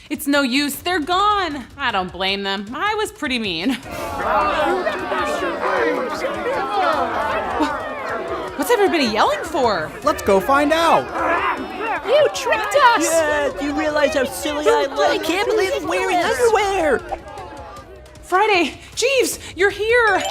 It's no use, they're gone. I don't blame them. I was pretty mean. What's everybody yelling for? Let's go find out. You tricked us! Yeah, do you realize how silly I look? I can't believe I'm wearing underwear! Friday, Jeeves, you're here.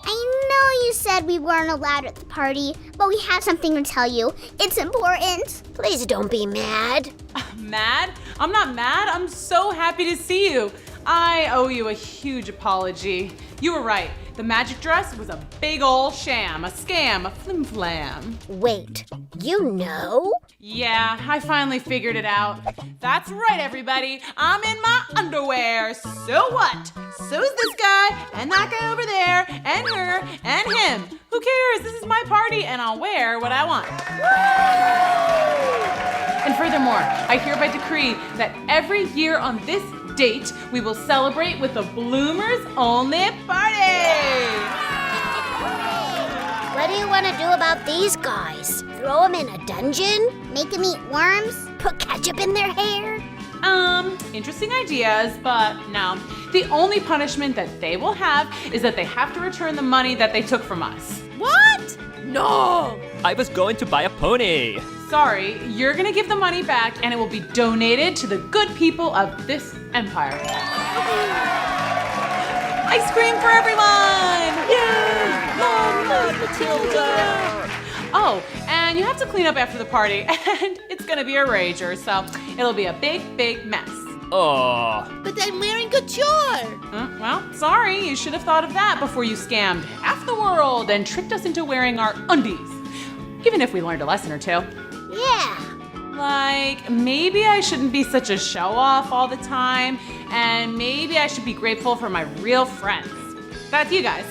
I know you said we weren't allowed at the party, but we have something to tell you. It's important. Please don't be mad. Mad? I'm not mad. I'm so happy to see you. I owe you a huge apology. You were right. The magic dress was a big ol' sham, a scam, a flim-flam. Wait, you know? Yeah, I finally figured it out. That's right, everybody. I'm in my underwear. So what? So's this guy, and that guy over there, and her, and him. Who cares? This is my party, and I'll wear what I want. And furthermore, I hereby decree that every year on this date, we will celebrate with the Bloomers Only Party! What do you want to do about these guys? Throw them in a dungeon? Make them eat worms? Put ketchup in their hair? Interesting ideas, but no. The only punishment that they will have is that they have to return the money that they took from us. What? No! I was going to buy a pony. Sorry, you're gonna give the money back and it will be donated to the good people of this empire. Ice cream for everyone! Yay! Long live Matilda! Oh, and you have to clean up after the party, and it's gonna be a rager, so it'll be a big, big mess. Oh. But I'm wearing couture. Well, sorry, you should have thought of that before you scammed half the world and tricked us into wearing our undies. Even if we learned a lesson or two. Yeah. Like, maybe I shouldn't be such a show-off all the time, and maybe I should be grateful for my real friends. That's you guys.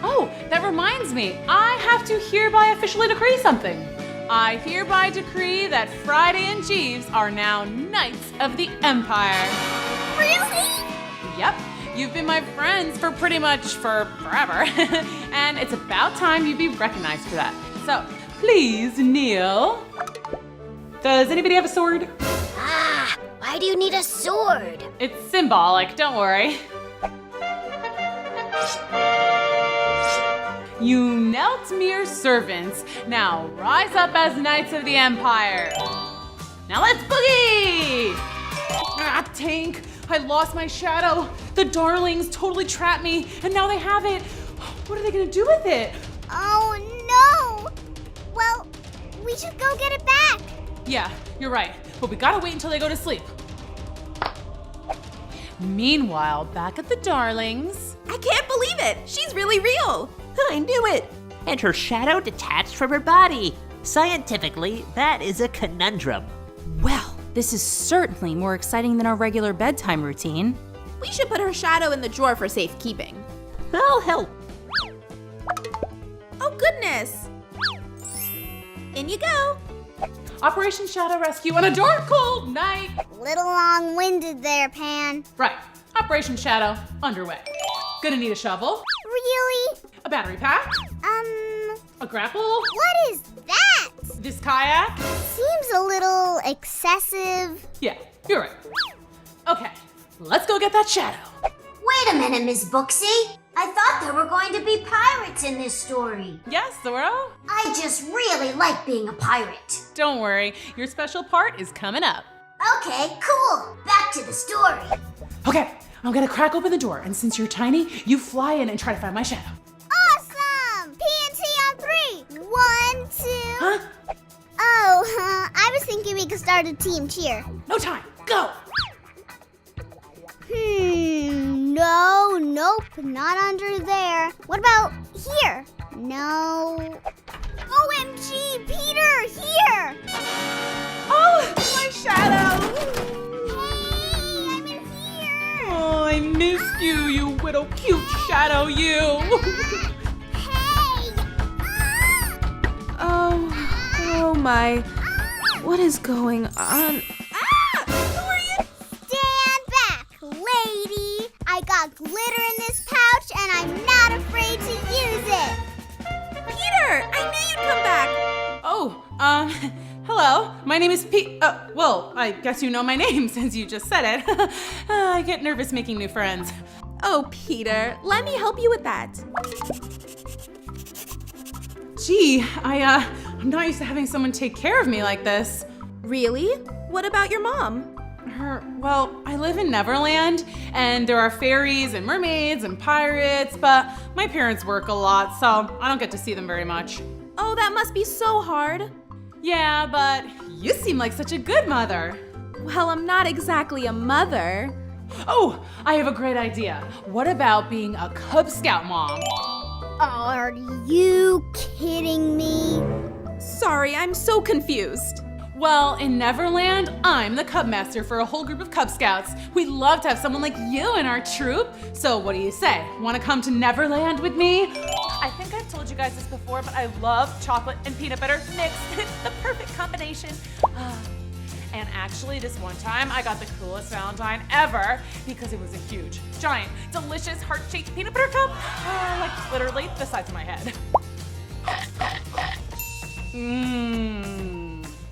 Oh, that reminds me, I have to hereby officially decree something. I hereby decree that Friday and Jeeves are now Knights of the Empire. Really? Yep, you've been my friends for pretty much for forever, and it's about time you be recognized for that. So, please kneel. Does anybody have a sword? Ah, why do you need a sword? It's symbolic, don't worry. You knelt mere servants. Now rise up as Knights of the Empire. Now let's boogie! Ah, Tank, I lost my shadow. The darlings totally trapped me, and now they have it. What are they gonna do with it? Oh no! Well, we should go get it back. Yeah, you're right, but we gotta wait until they go to sleep. Meanwhile, back at the darlings. I can't believe it. She's really real. I knew it. And her shadow detached from her body. Scientifically, that is a conundrum. Well, this is certainly more exciting than our regular bedtime routine. We should put her shadow in the drawer for safekeeping. I'll help. Oh goodness. In you go. Operation Shadow Rescue on a dark, cold night. Little long-winded there, Pan. Right, Operation Shadow underway. Gonna need a shovel, Really? a battery pack, a grapple, What is that? this kayak. Seems a little excessive. Yeah, you're right. Okay, let's go get that shadow. Wait a minute, Miss Booksy. I thought there were going to be pirates in this story. Yes, Zoro? I just really like being a pirate. Don't worry, your special part is coming up. Okay, cool. Back to the story. Okay, I'm gonna crack open the door, and since you're tiny, you fly in and try to find my shadow. Awesome! PNT on 3. 1, 2. Huh? Oh, I was thinking we could start a team cheer. No time, go! No, nope, not under there. What about here? No. OMG, Peter, here! Oh, my shadow! Hey, I'm in here! Oh, I missed you, you little cute shadow, you! Hey! Oh my. What is going on? Stand back, lady! I got glitter in this pouch and I'm not afraid to use it! Peter, I knew you'd come back. Oh, hello, my name is Well, I guess you know my name since you just said it. I get nervous making new friends. Oh, Peter, let me help you with that. Gee, I'm not used to having someone take care of me like this. Really? What about your mom? Well, I live in Neverland, and there are fairies and mermaids and pirates, but my parents work a lot, so I don't get to see them very much. Oh, that must be so hard. Yeah, but you seem like such a good mother. Well, I'm not exactly a mother. Oh, I have a great idea. What about being a Cub Scout mom? Are you kidding me? Sorry, I'm so confused. Well, in Neverland, I'm the Cub Master for a whole group of Cub Scouts. We'd love to have someone like you in our troop. So what do you say? Want to come to Neverland with me? I think I've told you guys this before, but I love chocolate and peanut butter mixed. It's the perfect combination. And actually, this one time, I got the coolest Valentine ever because it was a huge, giant, delicious, heart-shaped peanut butter cup, like literally the size of my head.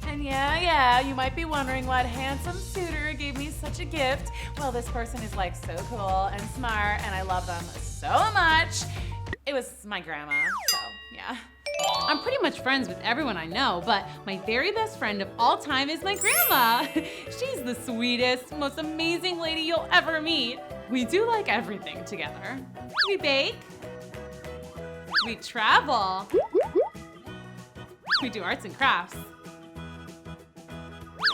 And yeah, you might be wondering what handsome suitor gave me such a gift. Well, this person is like so cool and smart, and I love them so much. It was my grandma, so yeah. I'm pretty much friends with everyone I know, but my very best friend of all time is my grandma. She's the sweetest, most amazing lady you'll ever meet. We do like everything together. We bake. We travel. We do arts and crafts.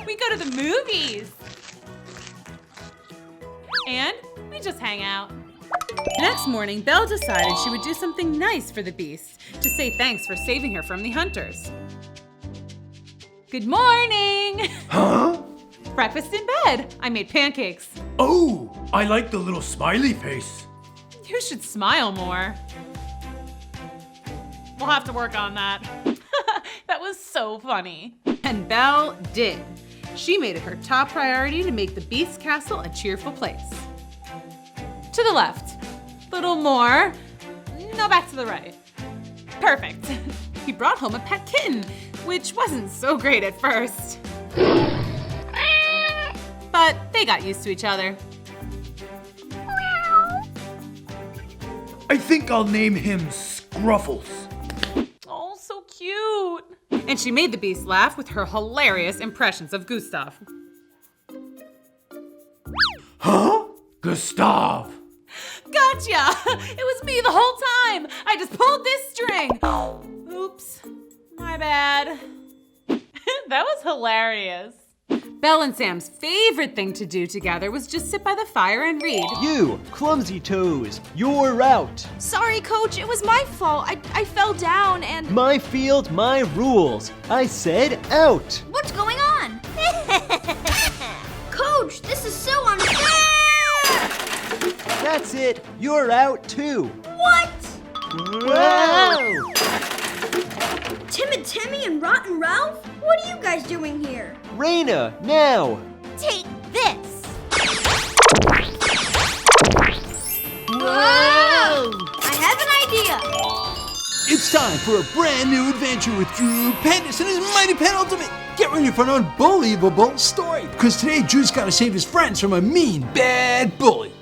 We go to the movies. And we just hang out. The next morning, Belle decided she would do something nice for the beast to say thanks for saving her from the hunters. Good morning! Huh? Breakfast in bed. I made pancakes. Oh, I like the little smiley face. You should smile more. We'll have to work on that. That was so funny. And Belle did. She made it her top priority to make the Beast's castle a cheerful place. To the left. Little more. No, back to the right. Perfect. He brought home a pet kitten, which wasn't so great at first. But they got used to each other. I think I'll name him Scruffles. Oh, so cute. And she made the Beast laugh with her hilarious impressions of Gustav. Huh? Gustav. Gotcha! It was me the whole time! I just pulled this string! Oops, my bad. That was hilarious. Belle and Sam's favorite thing to do together was just sit by the fire and read. You, clumsy toes, you're out. Sorry, Coach, it was my fault. I fell down and... My field, my rules. I said out. What's going on? Coach, this is so unfair! That's it. You're out too. What? Whoa! Timid Timmy and Rotten Ralph? What are you guys doing here? Raina, now. Take this! Whoa! I have an idea! It's time for a brand new adventure with Drew Pendous and his Mighty Pet Ultimate. Get ready for an unbelievable story, because today Drew's got to save his friends from a mean, bad bully.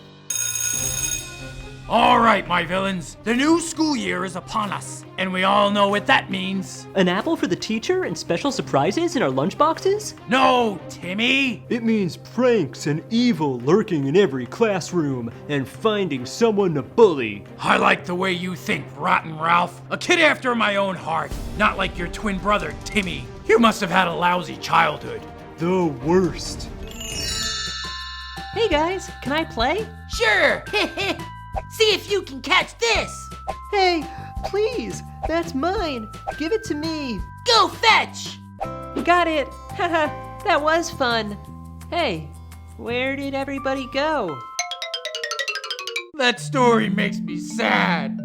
All right, my villains, the new school year is upon us, and we all know what that means. An apple for the teacher and special surprises in our lunchboxes? No, Timmy! It means pranks and evil lurking in every classroom and finding someone to bully. I like the way you think, Rotten Ralph. A kid after my own heart, not like your twin brother, Timmy. You must have had a lousy childhood. The worst. Hey guys, can I play? Sure! See if you can catch this! Hey, please, that's mine. Give it to me. Go fetch! Got it! Haha, that was fun. Hey, where did everybody go? That story makes me sad.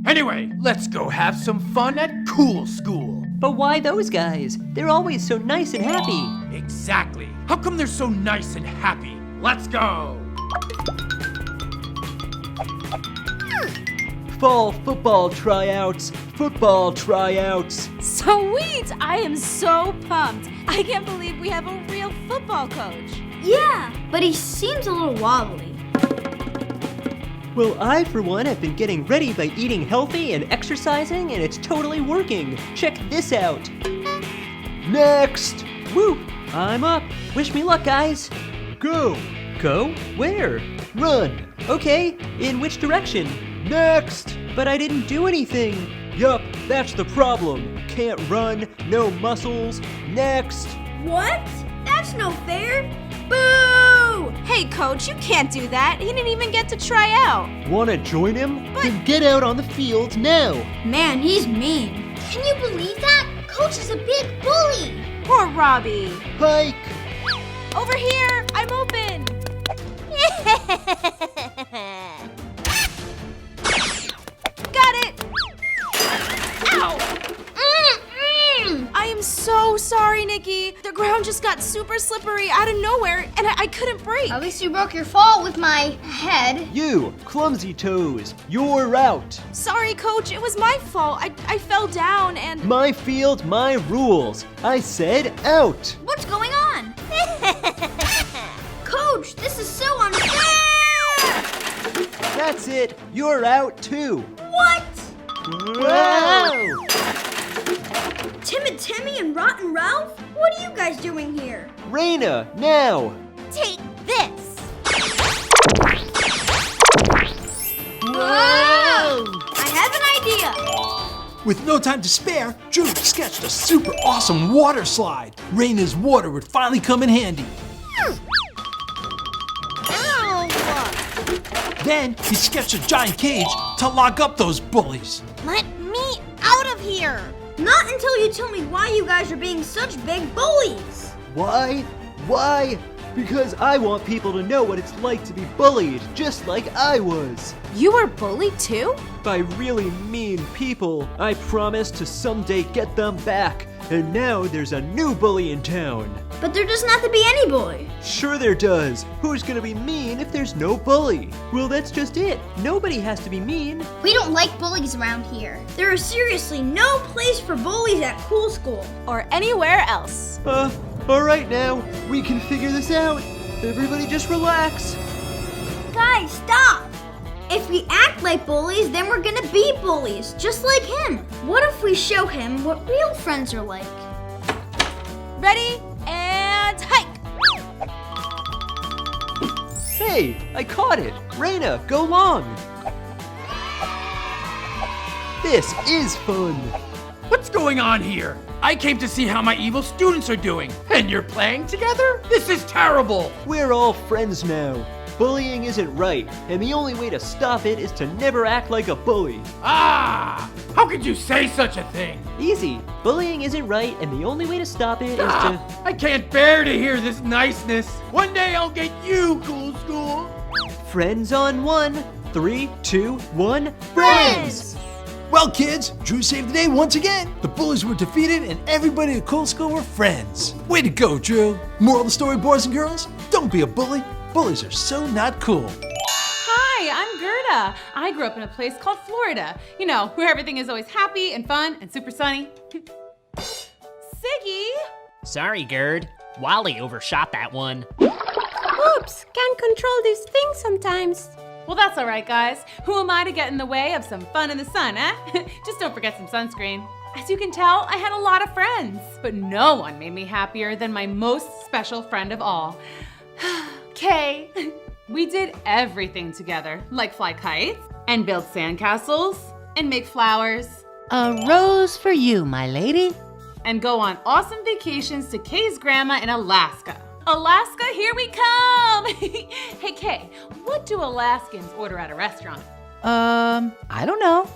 Anyway, let's go have some fun at Cool School. But why those guys? They're always so nice and happy. Exactly. How come they're so nice and happy? Let's go! Fall football tryouts. Football tryouts. Sweet! I am so pumped. I can't believe we have a real football coach. Yeah, but he seems a little wobbly. Well, I, for one, have been getting ready by eating healthy and exercising, and it's totally working. Check this out. Next! Woo! I'm up. Wish me luck, guys. Go! Go? Where? Run! Okay, in which direction? Next! But I didn't do anything. Yup, that's the problem. Can't run, no muscles. Next! What? That's no fair. Boo! Hey, coach, you can't do that. He didn't even get to try out. Wanna join him? Then get out on the field now! Man, he's mean. Can you believe that? Coach is a big bully. Poor Robbie. Hike! Over here, I'm open. Got it. Ow. I am so sorry, Nikki. The ground just got super slippery out of nowhere, and I couldn't brake. At least you broke your fall with my head. You, clumsy toes, you're out! Sorry, coach. It was my fault. I fell down and... My field, my rules. I said out! What's going on? Coach, this is so unfair! That's it, you're out too! What? Whoa! Timid Timmy and Rotten Ralph? What are you guys doing here? Raina, now! Take this. Whoa! I have an idea. With no time to spare, Drew sketched a super awesome water slide. Raina's water would finally come in handy. Ow! Then he sketched a giant cage to lock up those bullies. Let me out of here. Not until you tell me why you guys are being such big bullies. Why? Why? Because I want people to know what it's like to be bullied, just like I was. You were bullied too? By really mean people. I promised to someday get them back. And now there's a new bully in town. But there doesn't have to be any bully. Sure there does. Who's gonna be mean if there's no bully? Well, that's just it. Nobody has to be mean. We don't like bullies around here. There is seriously no place for bullies at Cool School. Or anywhere else? Alright now. We can figure this out. Everybody just relax. Guys, stop! If we act like bullies, then we're gonna be bullies, just like him. What if we show him what real friends are like? Ready and hike! Hey, I caught it. Raina, go long. This is fun. What's going on here? I came to see how my evil students are doing, and you're playing together? This is terrible! We're all friends now. Bullying isn't right, and the only way to stop it is to never act like a bully. Ah! How could you say such a thing? Easy. Bullying isn't right, and the only way to stop it is to... I can't bear to hear this niceness. One day I'll get you, Cool School. Friends on one. 3, 2, 1. Friends! Well, kids, Drew saved the day once again. The bullies were defeated and everybody at Cool School were friends. Way to go, Drew. Moral of the story, boys and girls, don't be a bully. Bullies are so not cool. Hi, I'm Gerda. I grew up in a place called Florida. You know, where everything is always happy and fun and super sunny. Siggy! Sorry, Gerd. Wally overshot that one. Oops, can't control these things sometimes. Well, that's all right, guys. Who am I to get in the way of some fun in the sun, eh? Just don't forget some sunscreen. As you can tell, I had a lot of friends, but no one made me happier than my most special friend of all. Kay. We did everything together, like fly kites, and build sandcastles, and make flowers. A rose for you, my lady. And go on awesome vacations to Kay's grandma in Alaska. Alaska, here we come! Hey, Kay, what do Alaskans order at a restaurant? I don't know.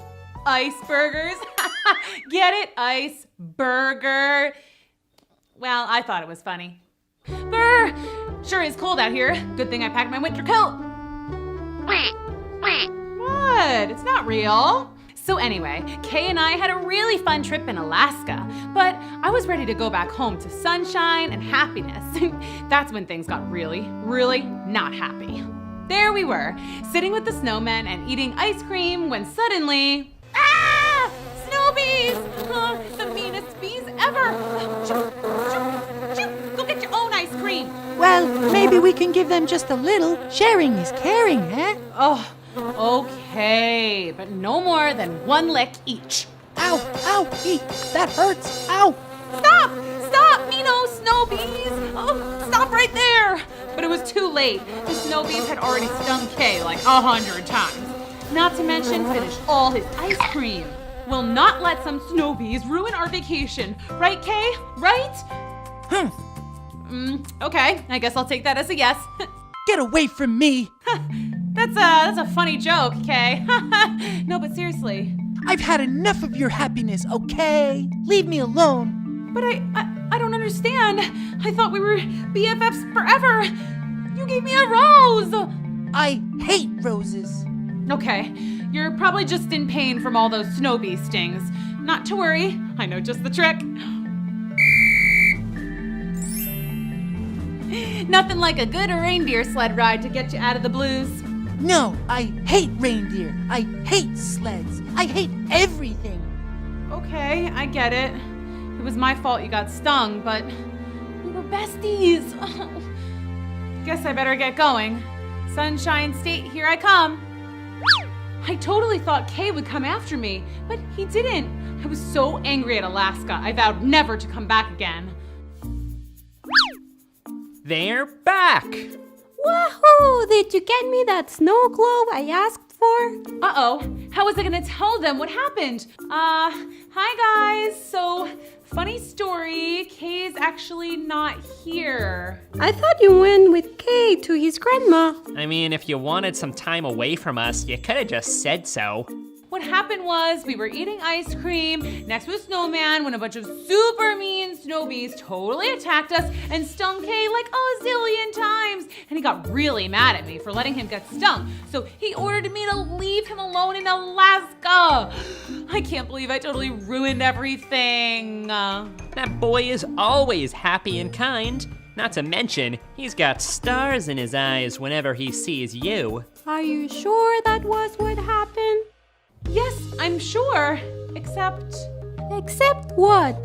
Ice burgers. Get it? Ice burger. Well, I thought it was funny. Brr! Sure is cold out here. Good thing I packed my winter coat. What? It's not real. So anyway, Kay and I had a really fun trip in Alaska, but I was ready to go back home to sunshine and happiness. That's when things got really, really not happy. There we were, sitting with the snowmen and eating ice cream when suddenly, ah! Snow bees! The meanest forever. Go get your own ice cream. Well, maybe we can give them just a little. Sharing is caring, eh? Oh, okay, but no more than one lick each. Ow, ow, that hurts, ow. Stop! Stop, Mino, snow bees! Oh, stop right there! But it was too late. The snow bees had already stung Kay like 100 times. Not to mention finish all his ice cream. We'll not let some snow bees ruin our vacation. Right, Kay? Right? Okay, I guess I'll take that as a yes. Get away from me. That's a funny joke, Kay. No, but seriously. I've had enough of your happiness, okay? Leave me alone. But I don't understand. I thought we were BFFs forever. You gave me a rose. I hate roses. Okay, you're probably just in pain from all those snow bee stings. Not to worry, I know just the trick. Nothing like a good reindeer sled ride to get you out of the blues. No, I hate reindeer. I hate sleds. I hate everything. Okay, I get it. It was my fault you got stung, but we were besties. Guess I better get going. Sunshine State, here I come. I totally thought Kay would come after me, but he didn't. I was so angry at Alaska, I vowed never to come back again. They're back! Wahoo! Did you get me that snow globe I asked for? Uh-oh, how was I gonna tell them what happened? Hi guys, so funny story, Kay's actually not here. I thought you went with Kay to his grandma. I mean, if you wanted some time away from us, you could have just said so. What happened was we were eating ice cream next to a snowman when a bunch of super mean snow bees totally attacked us and stung Kay like a zillion times. And he got really mad at me for letting him get stung. So he ordered me to leave him alone in Alaska. I can't believe I totally ruined everything. That boy is always happy and kind. Not to mention, he's got stars in his eyes whenever he sees you. Are you sure that was what happened? Yes, I'm sure. Except what?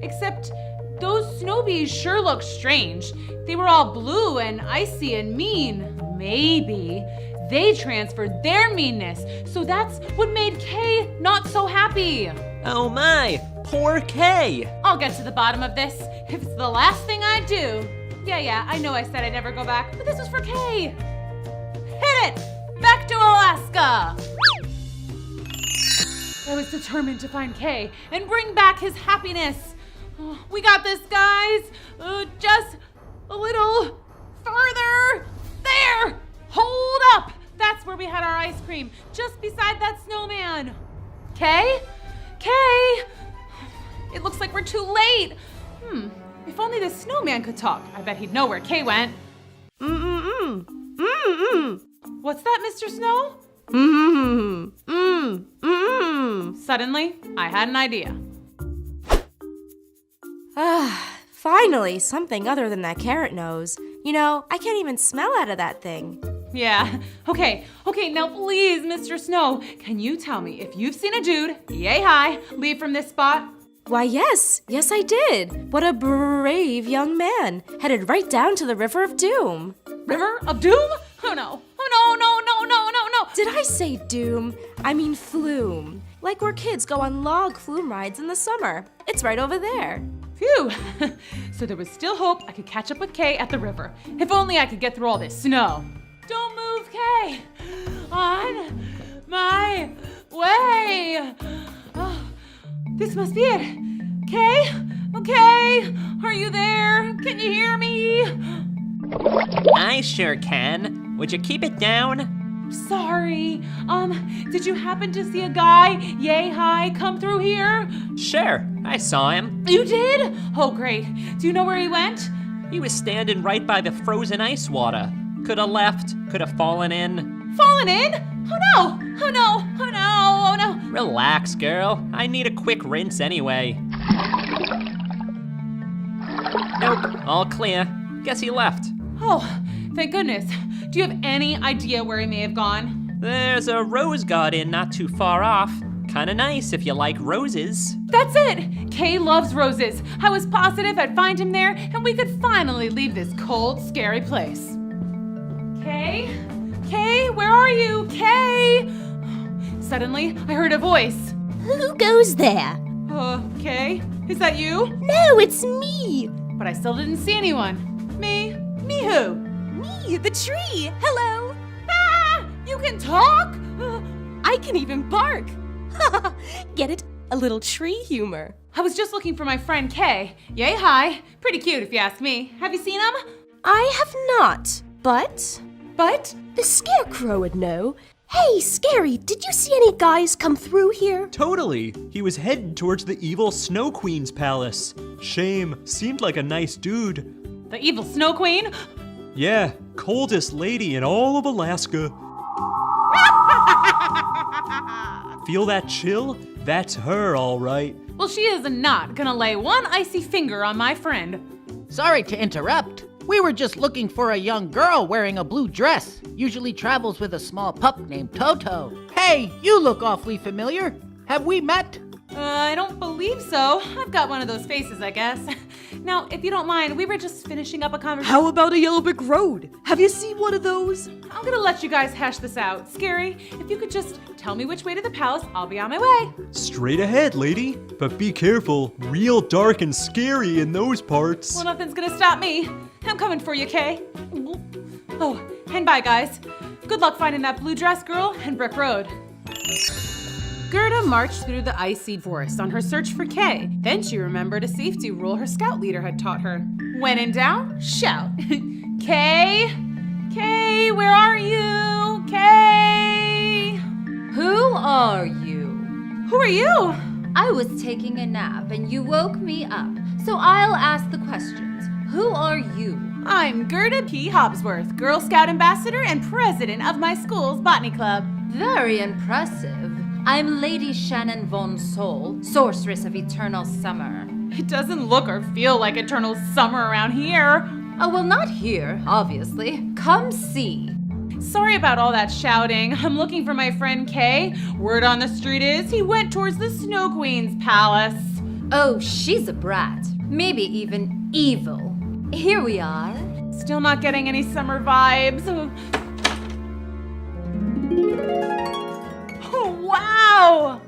Except those snow bees sure look strange. They were all blue and icy and mean. Maybe they transferred their meanness, so that's what made Kay not so happy. Oh my, poor Kay. I'll get to the bottom of this if it's the last thing I do. Yeah, I know I said I'd never go back, but this was for Kay. Hit it! Back to Alaska! I was determined to find Kay and bring back his happiness. Oh, we got this, guys. Just a little further. There! Hold up! That's where we had our ice cream, just beside that snowman. Kay? Kay? It looks like we're too late. If only the snowman could talk. I bet he'd know where Kay went. What's that, Mr. Snow? Suddenly, I had an idea. Finally, something other than that carrot nose. You know, I can't even smell out of that thing. Yeah, okay, now please, Mr. Snow, can you tell me if you've seen a dude, yay high, leave from this spot? Why, yes I did. What a brave young man, headed right down to the River of Doom. River of Doom? Oh no. Did I say doom? I mean flume. Like where kids go on log flume rides in the summer. It's right over there. Phew. So there was still hope I could catch up with Kay at the river. If only I could get through all this snow. Don't move, Kay. On my way. Oh, this must be it. Kay? Okay. Are you there? Can you hear me? I sure can. Would you keep it down? Sorry. Did you happen to see a guy, yay high, come through here? Sure, I saw him. You did? Oh, great. Do you know where he went? He was standing right by the frozen ice water. Could have left, could have fallen in. Fallen in? Oh no! Relax, girl. I need a quick rinse anyway. Nope, all clear. Guess he left. Oh, thank goodness. Do you have any idea where he may have gone? There's a rose garden not too far off. Kinda nice if you like roses. That's it! Kay loves roses. I was positive I'd find him there and we could finally leave this cold, scary place. Kay? Kay, where are you? Kay! Suddenly, I heard a voice. Who goes there? Kay? Is that you? No, it's me. But I still didn't see anyone. Me? Me who? Me, the tree. Hello. Ah! You can talk? I can even bark. Get it? A little tree humor. I was just looking for my friend Kay. Yay, hi. Pretty cute if you ask me. Have you seen him? I have not, but the Scarecrow would know. Hey, Scary, did you see any guys come through here? Totally. He was headed towards the evil Snow Queen's palace. Shame. Seemed like a nice dude. The evil Snow Queen? Yeah, coldest lady in all of Alaska. Feel that chill? That's her, all right. Well, she is not gonna lay one icy finger on my friend. Sorry to interrupt. We were just looking for a young girl wearing a blue dress. Usually travels with a small pup named Toto. Hey, you look awfully familiar. Have we met? I don't believe so. I've got one of those faces, I guess. Now, if you don't mind, we were just finishing up a conversation. How about a yellow brick road? Have you seen one of those? I'm gonna let you guys hash this out. Scary, if you could just tell me which way to the palace, I'll be on my way. Straight ahead, lady. But be careful. Real dark and scary in those parts. Well, nothing's gonna stop me. I'm coming for you, Kay. Oh, and bye, guys. Good luck finding that blue dress girl and Brick Road. Gerda marched through the icy forest on her search for Kay. Then she remembered a safety rule her scout leader had taught her. When in doubt, shout. Kay? Kay, where are you? Kay? Who are you? Who are you? I was taking a nap and you woke me up, so I'll ask the questions. Who are you? I'm Gerda P. Hobsworth, Girl Scout Ambassador and President of my school's Botany Club. Very impressive. I'm Lady Shannon Von Sol, Sorceress of Eternal Summer. It doesn't look or feel like eternal summer around here. Oh, well, not here, obviously. Come see. Sorry about all that shouting. I'm looking for my friend Kay. Word on the street is he went towards the Snow Queen's palace. Oh, she's a brat. Maybe even evil. Here we are. Still not getting any summer vibes. Oh, wow!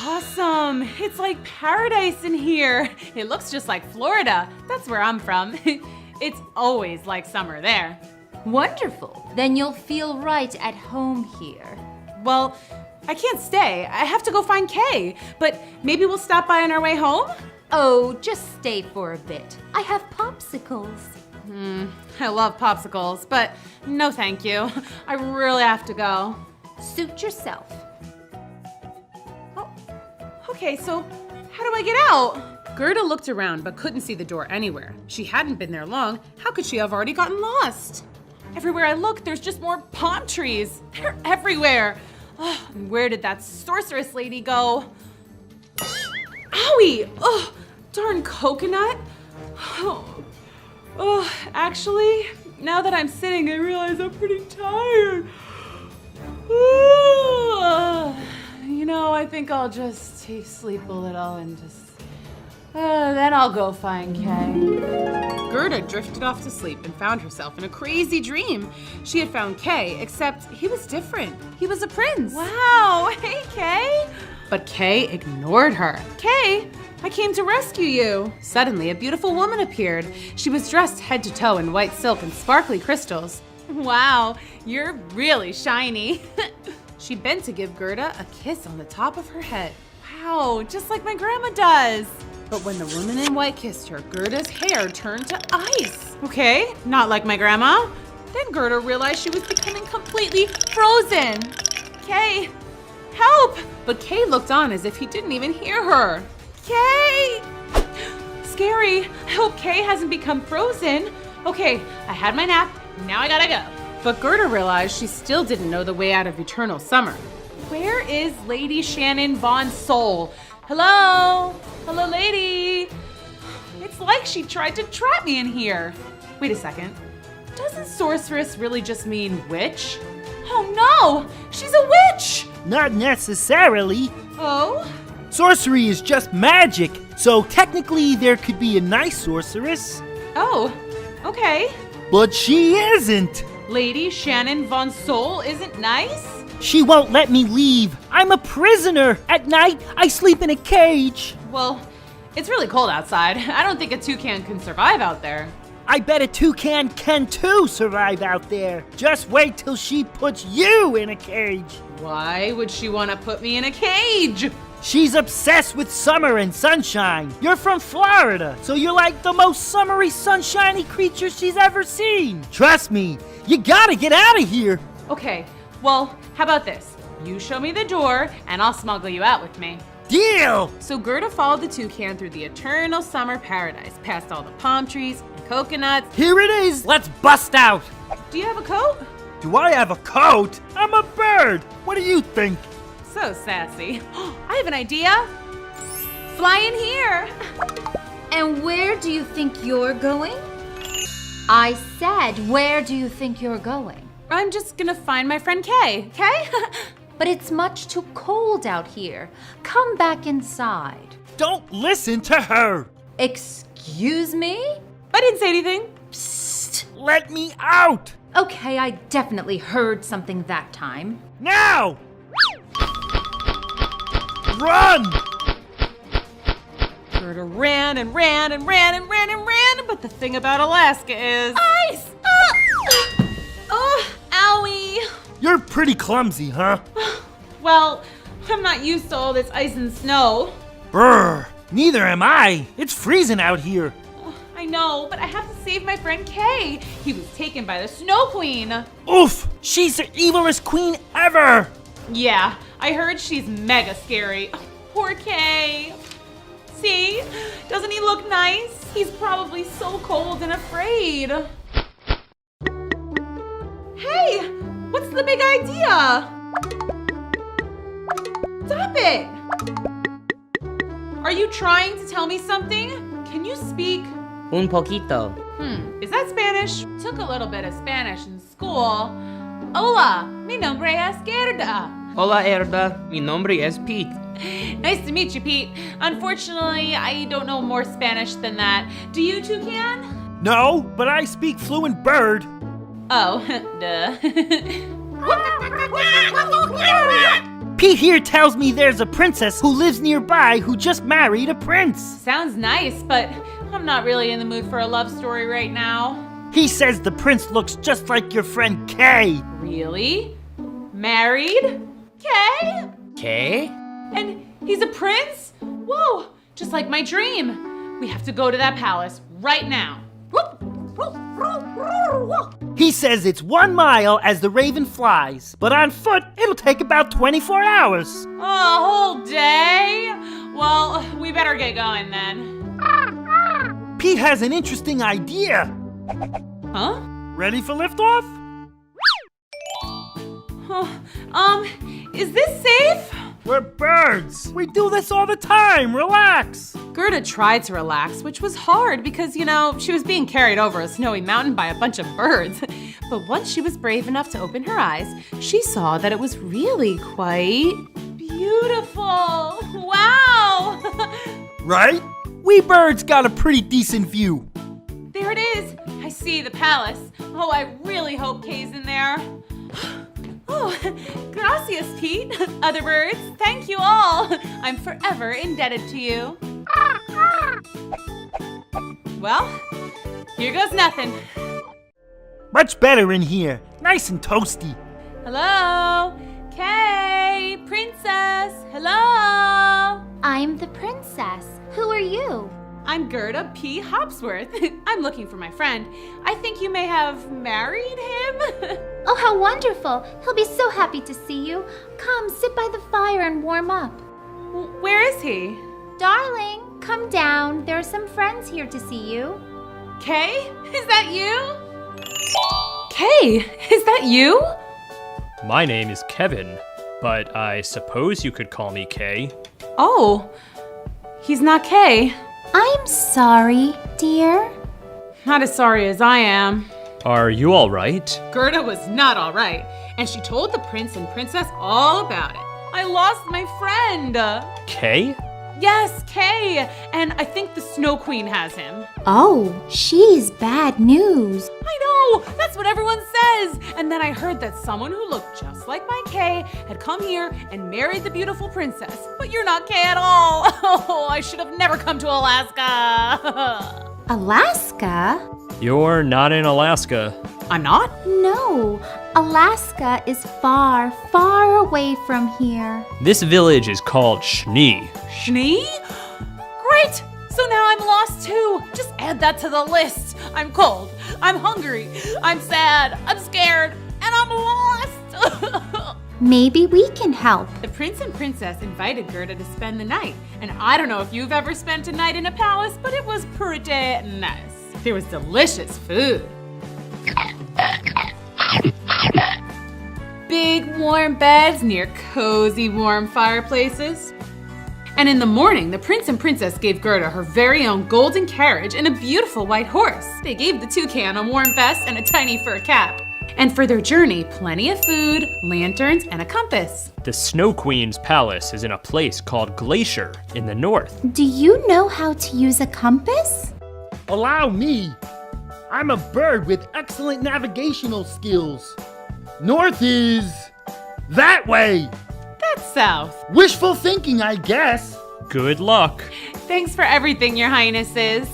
Awesome! It's like paradise in here. It looks just like Florida. That's where I'm from. It's always like summer there. Wonderful. Then you'll feel right at home here. Well, I can't stay. I have to go find Kay. But maybe we'll stop by on our way home? Oh, just stay for a bit. I have popsicles. I love popsicles, but no thank you. I really have to go. Suit yourself. Oh, okay, so how do I get out? Gerda looked around but couldn't see the door anywhere. She hadn't been there long. How could she have already gotten lost? Everywhere I look, there's just more palm trees. They're everywhere. Oh, and where did that sorceress lady go? Owie! Oh, darn coconut. Oh, actually, now that I'm sitting, I realize I'm pretty tired. You know, I think I'll just sleep a little and just... then I'll go find Kay. Gerda drifted off to sleep and found herself in a crazy dream. She had found Kay, except he was different. He was a prince. Wow, hey Kay! But Kay ignored her. Kay, I came to rescue you. Suddenly, a beautiful woman appeared. She was dressed head to toe in white silk and sparkly crystals. Wow, you're really shiny. She bent to give Gerda a kiss on the top of her head. Wow, just like my grandma does. But when the woman in white kissed her, Gerda's hair turned to ice. Okay, not like my grandma. Then Gerda realized she was becoming completely frozen. Kay, help! But Kay looked on as if he didn't even hear her. Kay! Scary, I hope Kay hasn't become frozen. Okay, I had my nap, now I gotta go. But Gerda realized she still didn't know the way out of eternal summer. Where is Lady Shannon Von Sol? Hello? Hello, lady? It's like she tried to trap me in here. Wait a second. Doesn't sorceress really just mean witch? Oh no! She's a witch! Not necessarily. Oh? Sorcery is just magic, so technically there could be a nice sorceress. Oh, okay. But she isn't. Lady Shannon Von Soul isn't nice? She won't let me leave. I'm a prisoner. At night, I sleep in a cage. Well, it's really cold outside. I don't think a toucan can survive out there. I bet a toucan can too survive out there. Just wait till she puts you in a cage. Why would she want to put me in a cage? She's obsessed with summer and sunshine. You're from Florida, so you're like the most summery, sunshiny creature she's ever seen. Trust me, you gotta get out of here. Okay, well, how about this? You show me the door, and I'll smuggle you out with me. Deal! So Gerda followed the toucan through the eternal summer paradise, past all the palm trees and coconuts. Here it is! Let's bust out! Do you have a coat? Do I have a coat? I'm a bird! What do you think? So sassy. I have an idea. Fly in here. And where do you think you're going? I said, where do you think you're going? I'm just gonna find my friend Kay, okay? But it's much too cold out here. Come back inside. Don't listen to her! Excuse me? I didn't say anything. Psst. Let me out! Okay, I definitely heard something that time. Now! Run! Gerda ran and ran and ran and ran and ran, but the thing about Alaska is... Ice! Oh, owie! You're pretty clumsy, huh? Well, I'm not used to all this ice and snow. Brr, neither am I. It's freezing out here. I know, but I have to save my friend Kay. He was taken by the Snow Queen. Oof! She's the evilest queen ever! Yeah, I heard she's mega scary. Oh, poor Kay. See? Doesn't he look nice? He's probably so cold and afraid. Hey! What's the big idea? Stop it! Are you trying to tell me something? Can you speak? Un poquito. Is that Spanish? Took a little bit of Spanish in school. Hola, mi nombre es Gerda. Hola, Gerda. Mi nombre es Pete. Nice to meet you, Pete. Unfortunately, I don't know more Spanish than that. Do you two can? No, but I speak fluent bird. Oh, duh. Pete here tells me there's a princess who lives nearby who just married a prince. Sounds nice, but I'm not really in the mood for a love story right now. He says the prince looks just like your friend Kay. Really? Married? Kay? Kay? And he's a prince? Whoa, just like my dream. We have to go to that palace right now. He says it's 1 mile as the raven flies, but on foot it'll take about 24 hours. A whole day? Well, we better get going then. Pete has an interesting idea. Huh? Ready for liftoff? Is this safe? We're birds. We do this all the time. Relax. Gerda tried to relax, which was hard because, she was being carried over a snowy mountain by a bunch of birds. But once she was brave enough to open her eyes, she saw that it was really quite beautiful. Wow! Right? We birds got a pretty decent view. There it is. I see the palace. Oh, I really hope Kay's in there. Oh, gracias, Pete. Other birds, thank you all. I'm forever indebted to you. Well, here goes nothing. Much better in here. Nice and toasty. Hello? Kay, princess, hello? I'm the princess. Who are you? I'm Gerda P. Hopsworth. I'm looking for my friend. I think you may have married him. Oh, how wonderful. He'll be so happy to see you. Come, sit by the fire and warm up. Where is he? Darling, come down. There are some friends here to see you. Kay? Is that you? Kay, is that you? My name is Kevin, but I suppose you could call me Kay. Oh, he's not Kay. I'm sorry, dear. Not as sorry as I am. Are you all right? Gerda was not all right, and she told the prince and princess all about it. I lost my friend. Kay? Yes, Kay. And I think the Snow Queen has him. Oh, she's bad news. I know, that's what everyone says. And then I heard that someone who looked just like my Kay had come here and married the beautiful princess. But you're not Kay at all. Oh, I should have never come to Alaska. Alaska? You're not in Alaska. I'm not? No, Alaska is far, far away from here. This village is called Schnee. Schnee? Great! So now I'm lost too. Just add that to the list. I'm cold, I'm hungry, I'm sad, I'm scared, and I'm lost. Maybe we can help. The prince and princess invited Gerda to spend the night. And I don't know if you've ever spent a night in a palace, but it was pretty nice. There was delicious food. Big warm beds near cozy warm fireplaces. And in the morning, the prince and princess gave Gerda her very own golden carriage and a beautiful white horse. They gave the toucan a warm vest and a tiny fur cap. And for their journey, plenty of food, lanterns, and a compass. The Snow Queen's palace is in a place called Glacier in the north. Do you know how to use a compass? Allow me. I'm a bird with excellent navigational skills. North is that way. That's south. Wishful thinking, I guess. Good luck. Thanks for everything, your highnesses.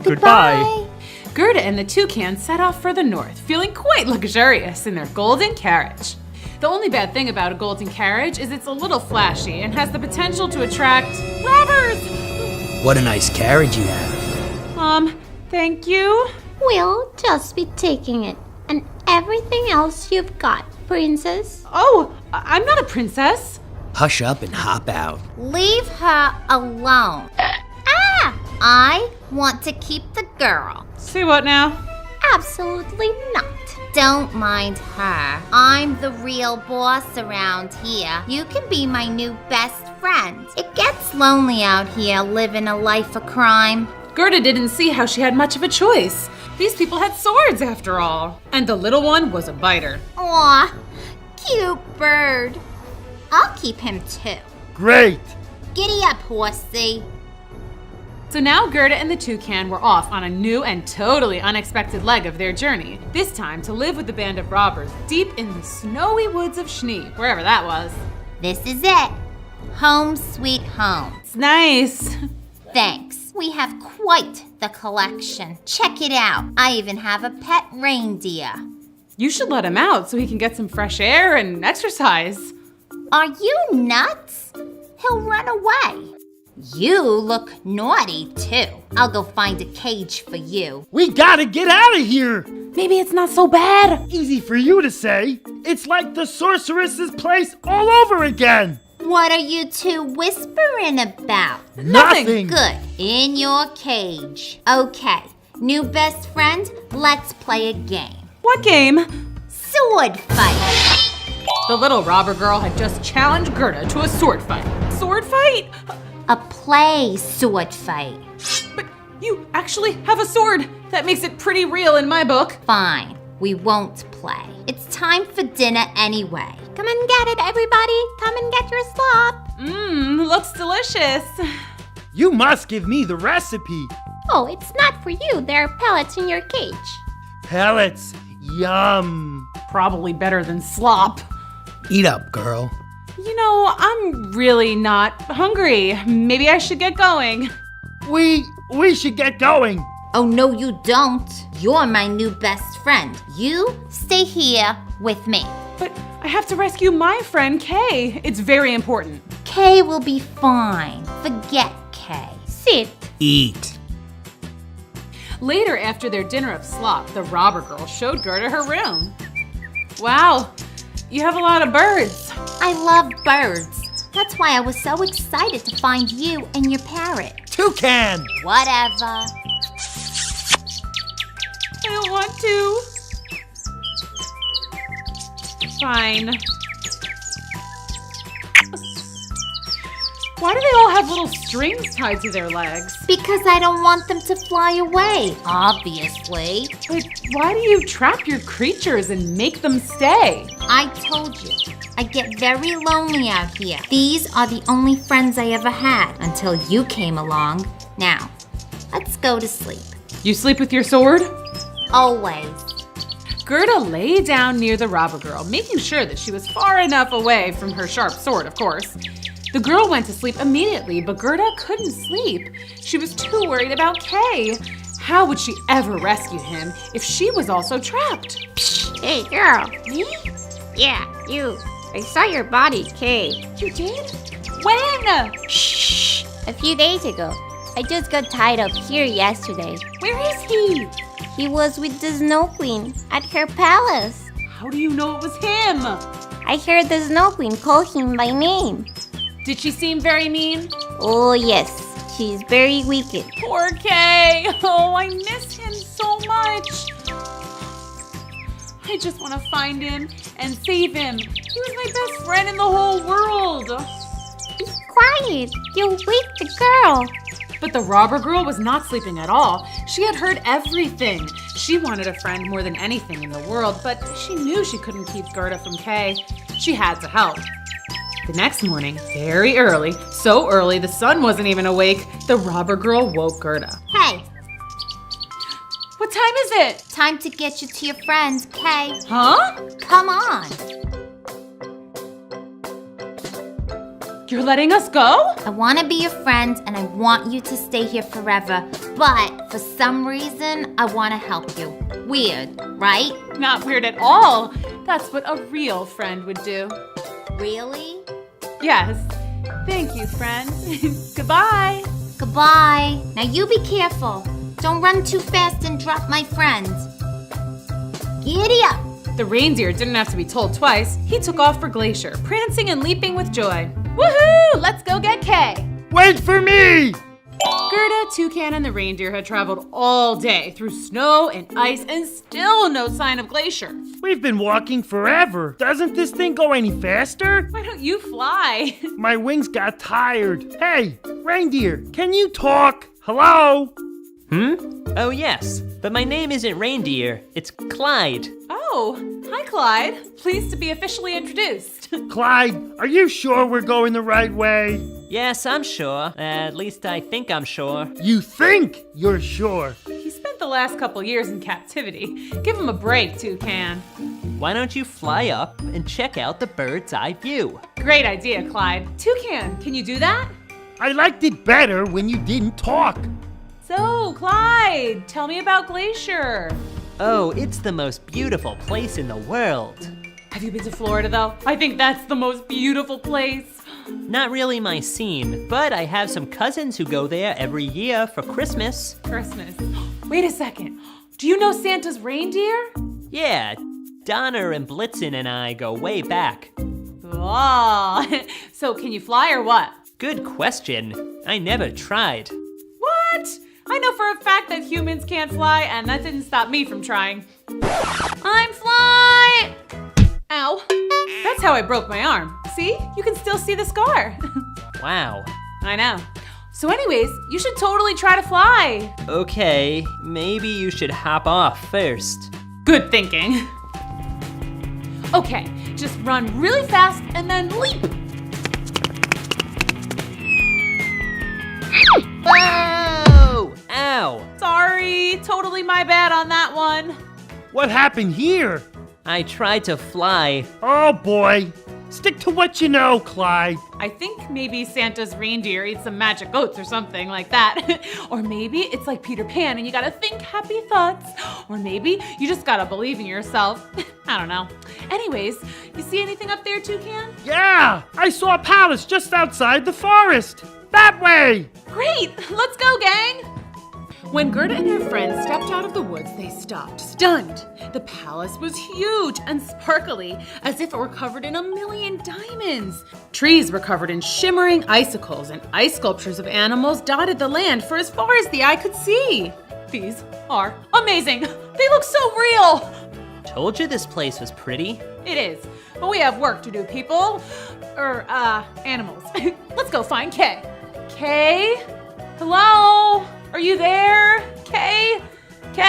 Goodbye. Gerda and the toucan set off for the north, feeling quite luxurious in their golden carriage. The only bad thing about a golden carriage is it's a little flashy and has the potential to attract robbers. What a nice carriage you have. Thank you. We'll just be taking it and everything else you've got, princess. Oh, I'm not a princess. Hush up and hop out. Leave her alone. I want to keep the girl. Say what now? Absolutely not. Don't mind her. I'm the real boss around here. You can be my new best friend. It gets lonely out here living a life of crime. Gerda didn't see how she had much of a choice. These people had swords after all. And the little one was a biter. Aw, cute bird. I'll keep him too. Great. Giddy up, horsey. So now Gerda and the toucan were off on a new and totally unexpected leg of their journey. This time to live with a band of robbers deep in the snowy woods of Schnee, wherever that was. This is it. Home sweet home. It's nice. Thanks. We have quite the collection. Check it out. I even have a pet reindeer. You should let him out so he can get some fresh air and exercise. Are you nuts? He'll run away. You look naughty, too. I'll go find a cage for you. We gotta get out of here. Maybe it's not so bad. Easy for you to say. It's like the sorceress's place all over again. What are you two whispering about? Nothing. Good. In your cage. Okay. New best friend, let's play a game. What game? Sword fight. The little robber girl had just challenged Gerda to a sword fight. Sword fight? A play sword fight. But you actually have a sword. That makes it pretty real in my book. Fine. We won't play. It's time for dinner anyway. Come and get it, everybody. Come and get your slop. Looks delicious. You must give me the recipe. Oh, it's not for you. There are pellets in your cage. Pellets. Yum. Probably better than slop. Eat up, girl. You know, I'm really not hungry. Maybe I should get going. We should get going. Oh, no, you don't. You're my new best friend. You stay here with me. But I have to rescue my friend, Kay. It's very important. Kay will be fine. Forget Kay. Sit. Eat. Later, after their dinner of slop, the robber girl showed Gerda her room. Wow, you have a lot of birds. I love birds. That's why I was so excited to find you and your parrot. Toucan. Whatever. I don't want to. Fine. Why do they all have little strings tied to their legs? Because I don't want them to fly away, obviously. But why do you trap your creatures and make them stay? I told you, I get very lonely out here. These are the only friends I ever had until you came along. Now, let's go to sleep. You sleep with your sword? Always. Gerda lay down near the robber girl, making sure that she was far enough away from her sharp sword, of course. The girl went to sleep immediately, but Gerda couldn't sleep. She was too worried about Kay. How would she ever rescue him if she was also trapped? Hey, girl. Me? Yeah, you. I saw your body, Kay. You did? When? Shh. A few days ago. I just got tied up here yesterday. Where is he? He was with the Snow Queen at her palace. How do you know it was him? I heard the Snow Queen call him by name. Did she seem very mean? Oh, yes. She's very wicked. Poor Kay. Oh, I miss him so much. I just want to find him and save him. He was my best friend in the whole world. Be quiet. You'll wake the girl. But the robber girl was not sleeping at all. She had heard everything. She wanted a friend more than anything in the world, but she knew she couldn't keep Gerda from Kay. She had to help. The next morning, very early, so early the sun wasn't even awake, the robber girl woke Gerda. Hey. What time is it? Time to get you to your friends, Kay. Huh? Come on. You're letting us go? I want to be your friend and I want you to stay here forever. But for some reason, I want to help you. Weird, right? Not weird at all. That's what a real friend would do. Really? Yes. Thank you, friend. Goodbye. Goodbye. Now you be careful. Don't run too fast and drop my friends. Giddy up. The reindeer didn't have to be told twice. He took off for Glacier, prancing and leaping with joy. Woohoo! Let's go get Kay. Wait for me! Gerda, Toucan, and the reindeer had traveled all day through snow and ice and still no sign of Glacier. We've been walking forever. Doesn't this thing go any faster? Why don't you fly? My wings got tired. Hey, reindeer, can you talk? Hello? Oh yes, but my name isn't Reindeer, it's Clyde. Oh, hi Clyde. Pleased to be officially introduced. Clyde, are you sure we're going the right way? Yes, I'm sure. At least I think I'm sure. You think you're sure? He spent the last couple years in captivity. Give him a break, Toucan. Why don't you fly up and check out the bird's eye view? Great idea, Clyde. Toucan, can you do that? I liked it better when you didn't talk. So, Clyde, tell me about Glacier. Oh, it's the most beautiful place in the world. Have you been to Florida, though? I think that's the most beautiful place. Not really my scene, but I have some cousins who go there every year for Christmas. Christmas. Wait a second. Do you know Santa's reindeer? Yeah, Donna and Blitzen and I go way back. Oh, so can you fly or what? Good question. I never tried. What? I know for a fact that humans can't fly, and that didn't stop me from trying. I'm flying! Ow. That's how I broke my arm. See? You can still see the scar. Wow. I know. So anyways, you should totally try to fly. Okay, maybe you should hop off first. Good thinking. Okay, just run really fast and then leap. Whoa! Ow! Sorry, totally my bad on that one. What happened here? I tried to fly. Oh boy. Stick to what you know, Clyde. I think maybe Santa's reindeer eats some magic oats or something like that. Or maybe it's like Peter Pan and you gotta think happy thoughts. Or maybe you just gotta believe in yourself. I don't know. Anyways, you see anything up there, Toucan? Yeah, I saw a palace just outside the forest. That way! Great, let's go, gang! When Gerda and her friends stepped out of the woods, they stopped, stunned. The palace was huge and sparkly, as if it were covered in 1,000,000 diamonds. Trees were covered in shimmering icicles, and ice sculptures of animals dotted the land for as far as the eye could see. These are amazing. They look so real. Told you this place was pretty. It is, but we have work to do, people. Animals. Let's go find Kay. Kay? Hello? Are you there? Kay? Kay!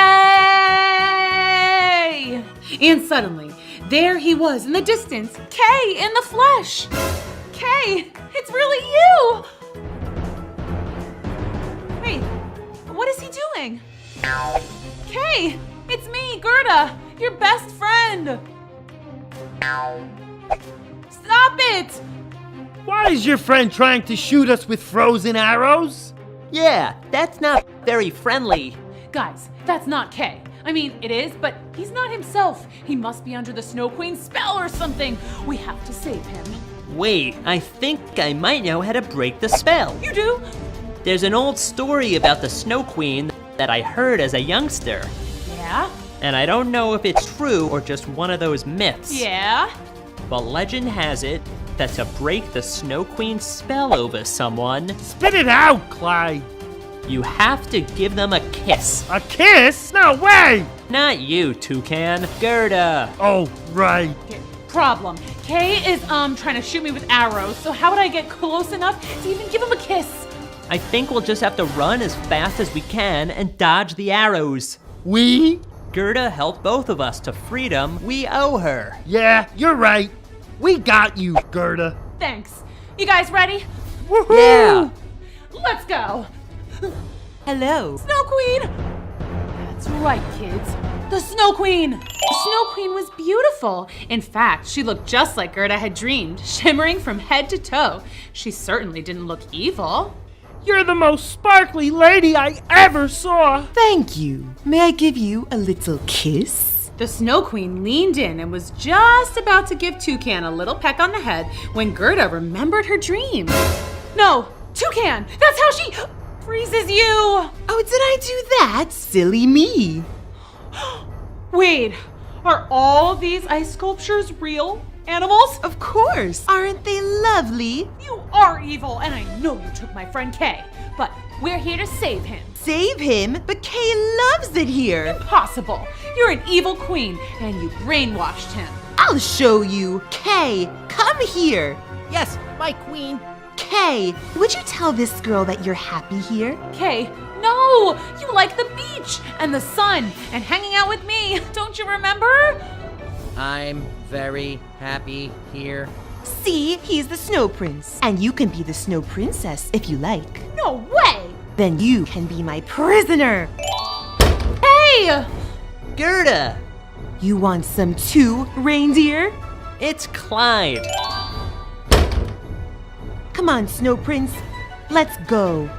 And suddenly, there he was in the distance, Kay in the flesh. Kay, it's really you! Wait, what is he doing? Kay, it's me, Gerda, your best friend. Stop it! Why is your friend trying to shoot us with frozen arrows? Yeah, that's not very friendly. Guys, that's not Kay. I mean, it is, but he's not himself. He must be under the Snow Queen's spell or something. We have to save him. Wait, I think I might know how to break the spell. You do? There's an old story about the Snow Queen that I heard as a youngster. Yeah? And I don't know if it's true or just one of those myths. Yeah? But legend has it that to break the Snow Queen's spell over someone, Spit it out, Clyde. you have to give them a kiss. A kiss? No way! Not you, Toucan. Gerda. Oh, right. Problem. Kay is trying to shoot me with arrows, so how would I get close enough to even give him a kiss? I think we'll just have to run as fast as we can and dodge the arrows. We? Gerda helped both of us to freedom. We owe her. Yeah, you're right. We got you, Gerda. Thanks. You guys ready? Woohoo! Yeah. Let's go. Hello. Snow Queen! That's right, kids. The Snow Queen! The Snow Queen was beautiful. In fact, she looked just like Gerda had dreamed, shimmering from head to toe. She certainly didn't look evil. You're the most sparkly lady I ever saw. Thank you. May I give you a little kiss? The Snow Queen leaned in and was just about to give Toucan a little peck on the head when Gerda remembered her dream. No, Toucan! That's how she freezes you! Oh, did I do that? Silly me. Wait, are all these ice sculptures real animals? Of course. Aren't they lovely? You are evil, and I know you took my friend Kay, but we're here to save him. Save him? But Kay loves it here. Impossible. You're an evil queen, and you brainwashed him. I'll show you. Kay, come here. Yes, my queen. Kay, would you tell this girl that you're happy here? Kay, no! You like the beach and the sun and hanging out with me. Don't you remember? I'm very happy here. See, he's the Snow Prince. And you can be the Snow Princess if you like. No way! Then you can be my prisoner. Hey! Gerda. You want some too, reindeer? It's Clyde. Come on, Snow Prince. Let's go.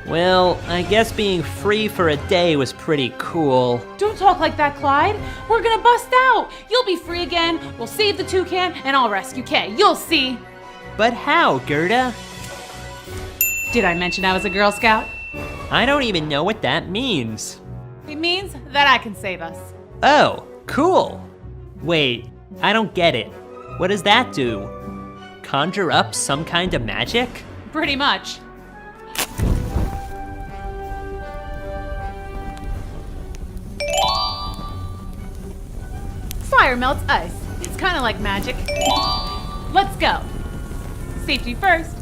Well, I guess being free for a day was pretty cool. Don't talk like that, Clyde. We're gonna bust out. You'll be free again. We'll save the toucan, and I'll rescue Kay. You'll see. But how, Gerda? Did I mention I was a Girl Scout? I don't even know what that means. It means that I can save us. Oh, cool. Wait, I don't get it. What does that do? Conjure up some kind of magic? Pretty much. Fire melts ice. It's kind of like magic. Let's go. Safety first.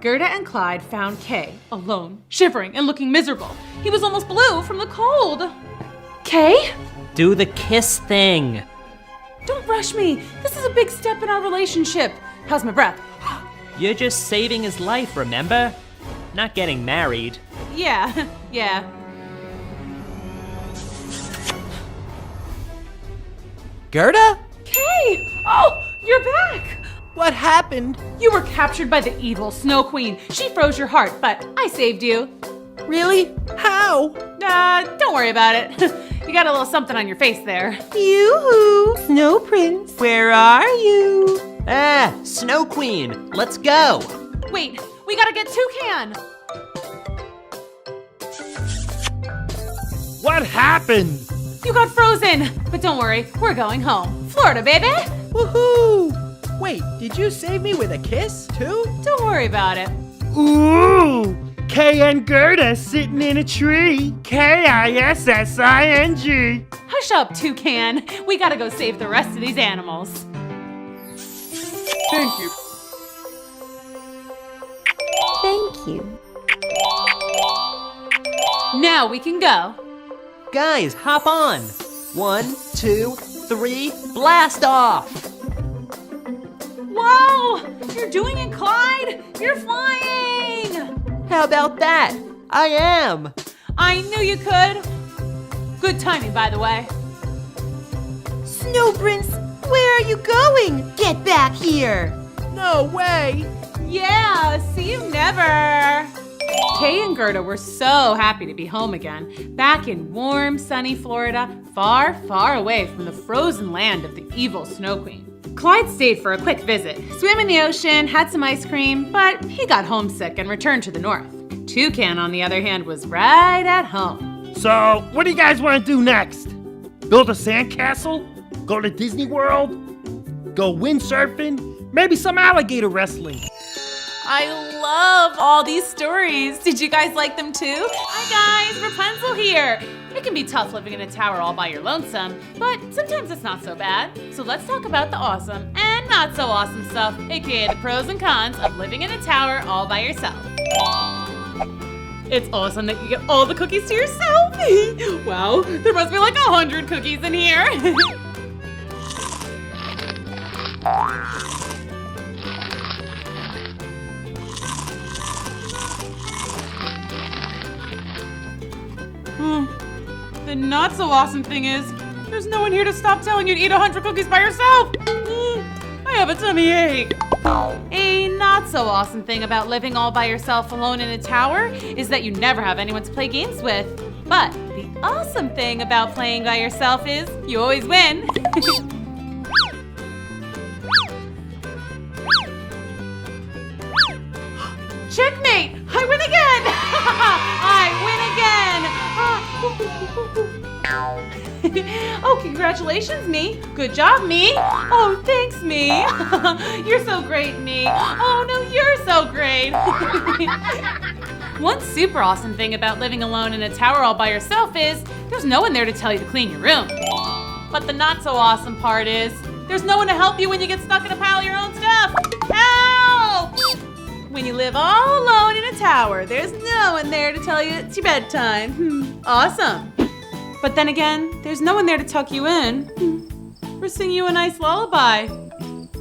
Gerda and Clyde found Kay, alone, shivering and looking miserable. He was almost blue from the cold. Kay? Do the kiss thing. Don't rush me. This is a big step in our relationship. How's my breath? You're just saving his life, remember? Not getting married. Yeah, yeah. Gerda? Kay! Oh, you're back! What happened? You were captured by the evil Snow Queen. She froze your heart, but I saved you. Really? How? Don't worry about it. You got a little something on your face there. Yoo-hoo! Snow Prince, where are you? Ah, Snow Queen, let's go. Wait, we gotta get Toucan. What happened? You got frozen, but don't worry, we're going home. Florida, baby! Woohoo! Wait, did you save me with a kiss, too? Don't worry about it. Ooh! Kay and Gerda sitting in a tree. Kissing. Hush up, Toucan. We gotta go save the rest of these animals. Thank you. Thank you. Now we can go. Guys, hop on. 1, 2, 3, blast off! Whoa! You're doing it, Clyde! You're flying! How about that? I am! I knew you could. Good timing, by the way. Snow Prince, where are you going? Get back here! No way! Yeah, see you never. Kay and Gerda were so happy to be home again, back in warm, sunny Florida, far, far away from the frozen land of the evil Snow Queen. Clyde stayed for a quick visit, swam in the ocean, had some ice cream, but he got homesick and returned to the north. Toucan, on the other hand, was right at home. So, what do you guys want to do next? Build a sandcastle? Go to Disney World? Go windsurfing? Maybe some alligator wrestling? I love all these stories. Did you guys like them too? Hi guys, Rapunzel here. It can be tough living in a tower all by your lonesome, but sometimes it's not so bad. So let's talk about the awesome and not so awesome stuff, aka the pros and cons of living in a tower all by yourself. It's awesome that you get all the cookies to yourself. Wow, there must be like 100 cookies in here. The not so awesome thing is, there's no one here to stop telling you to eat 100 cookies by yourself. I have a tummy ache. A not so awesome thing about living all by yourself alone in a tower is that you never have anyone to play games with. But the awesome thing about playing by yourself is you always win. Checkmate! I win again! Oh, congratulations, me. Good job, me. Oh, thanks, me. You're so great, me. Oh, no, you're so great. One super awesome thing about living alone in a tower all by yourself is there's no one there to tell you to clean your room. But the not so awesome part is there's no one to help you when you get stuck in a pile of your own stuff. Help! When you live all alone in a tower, there's no one there to tell you it's your bedtime. Awesome. But then again, there's no one there to tuck you in or sing you a nice lullaby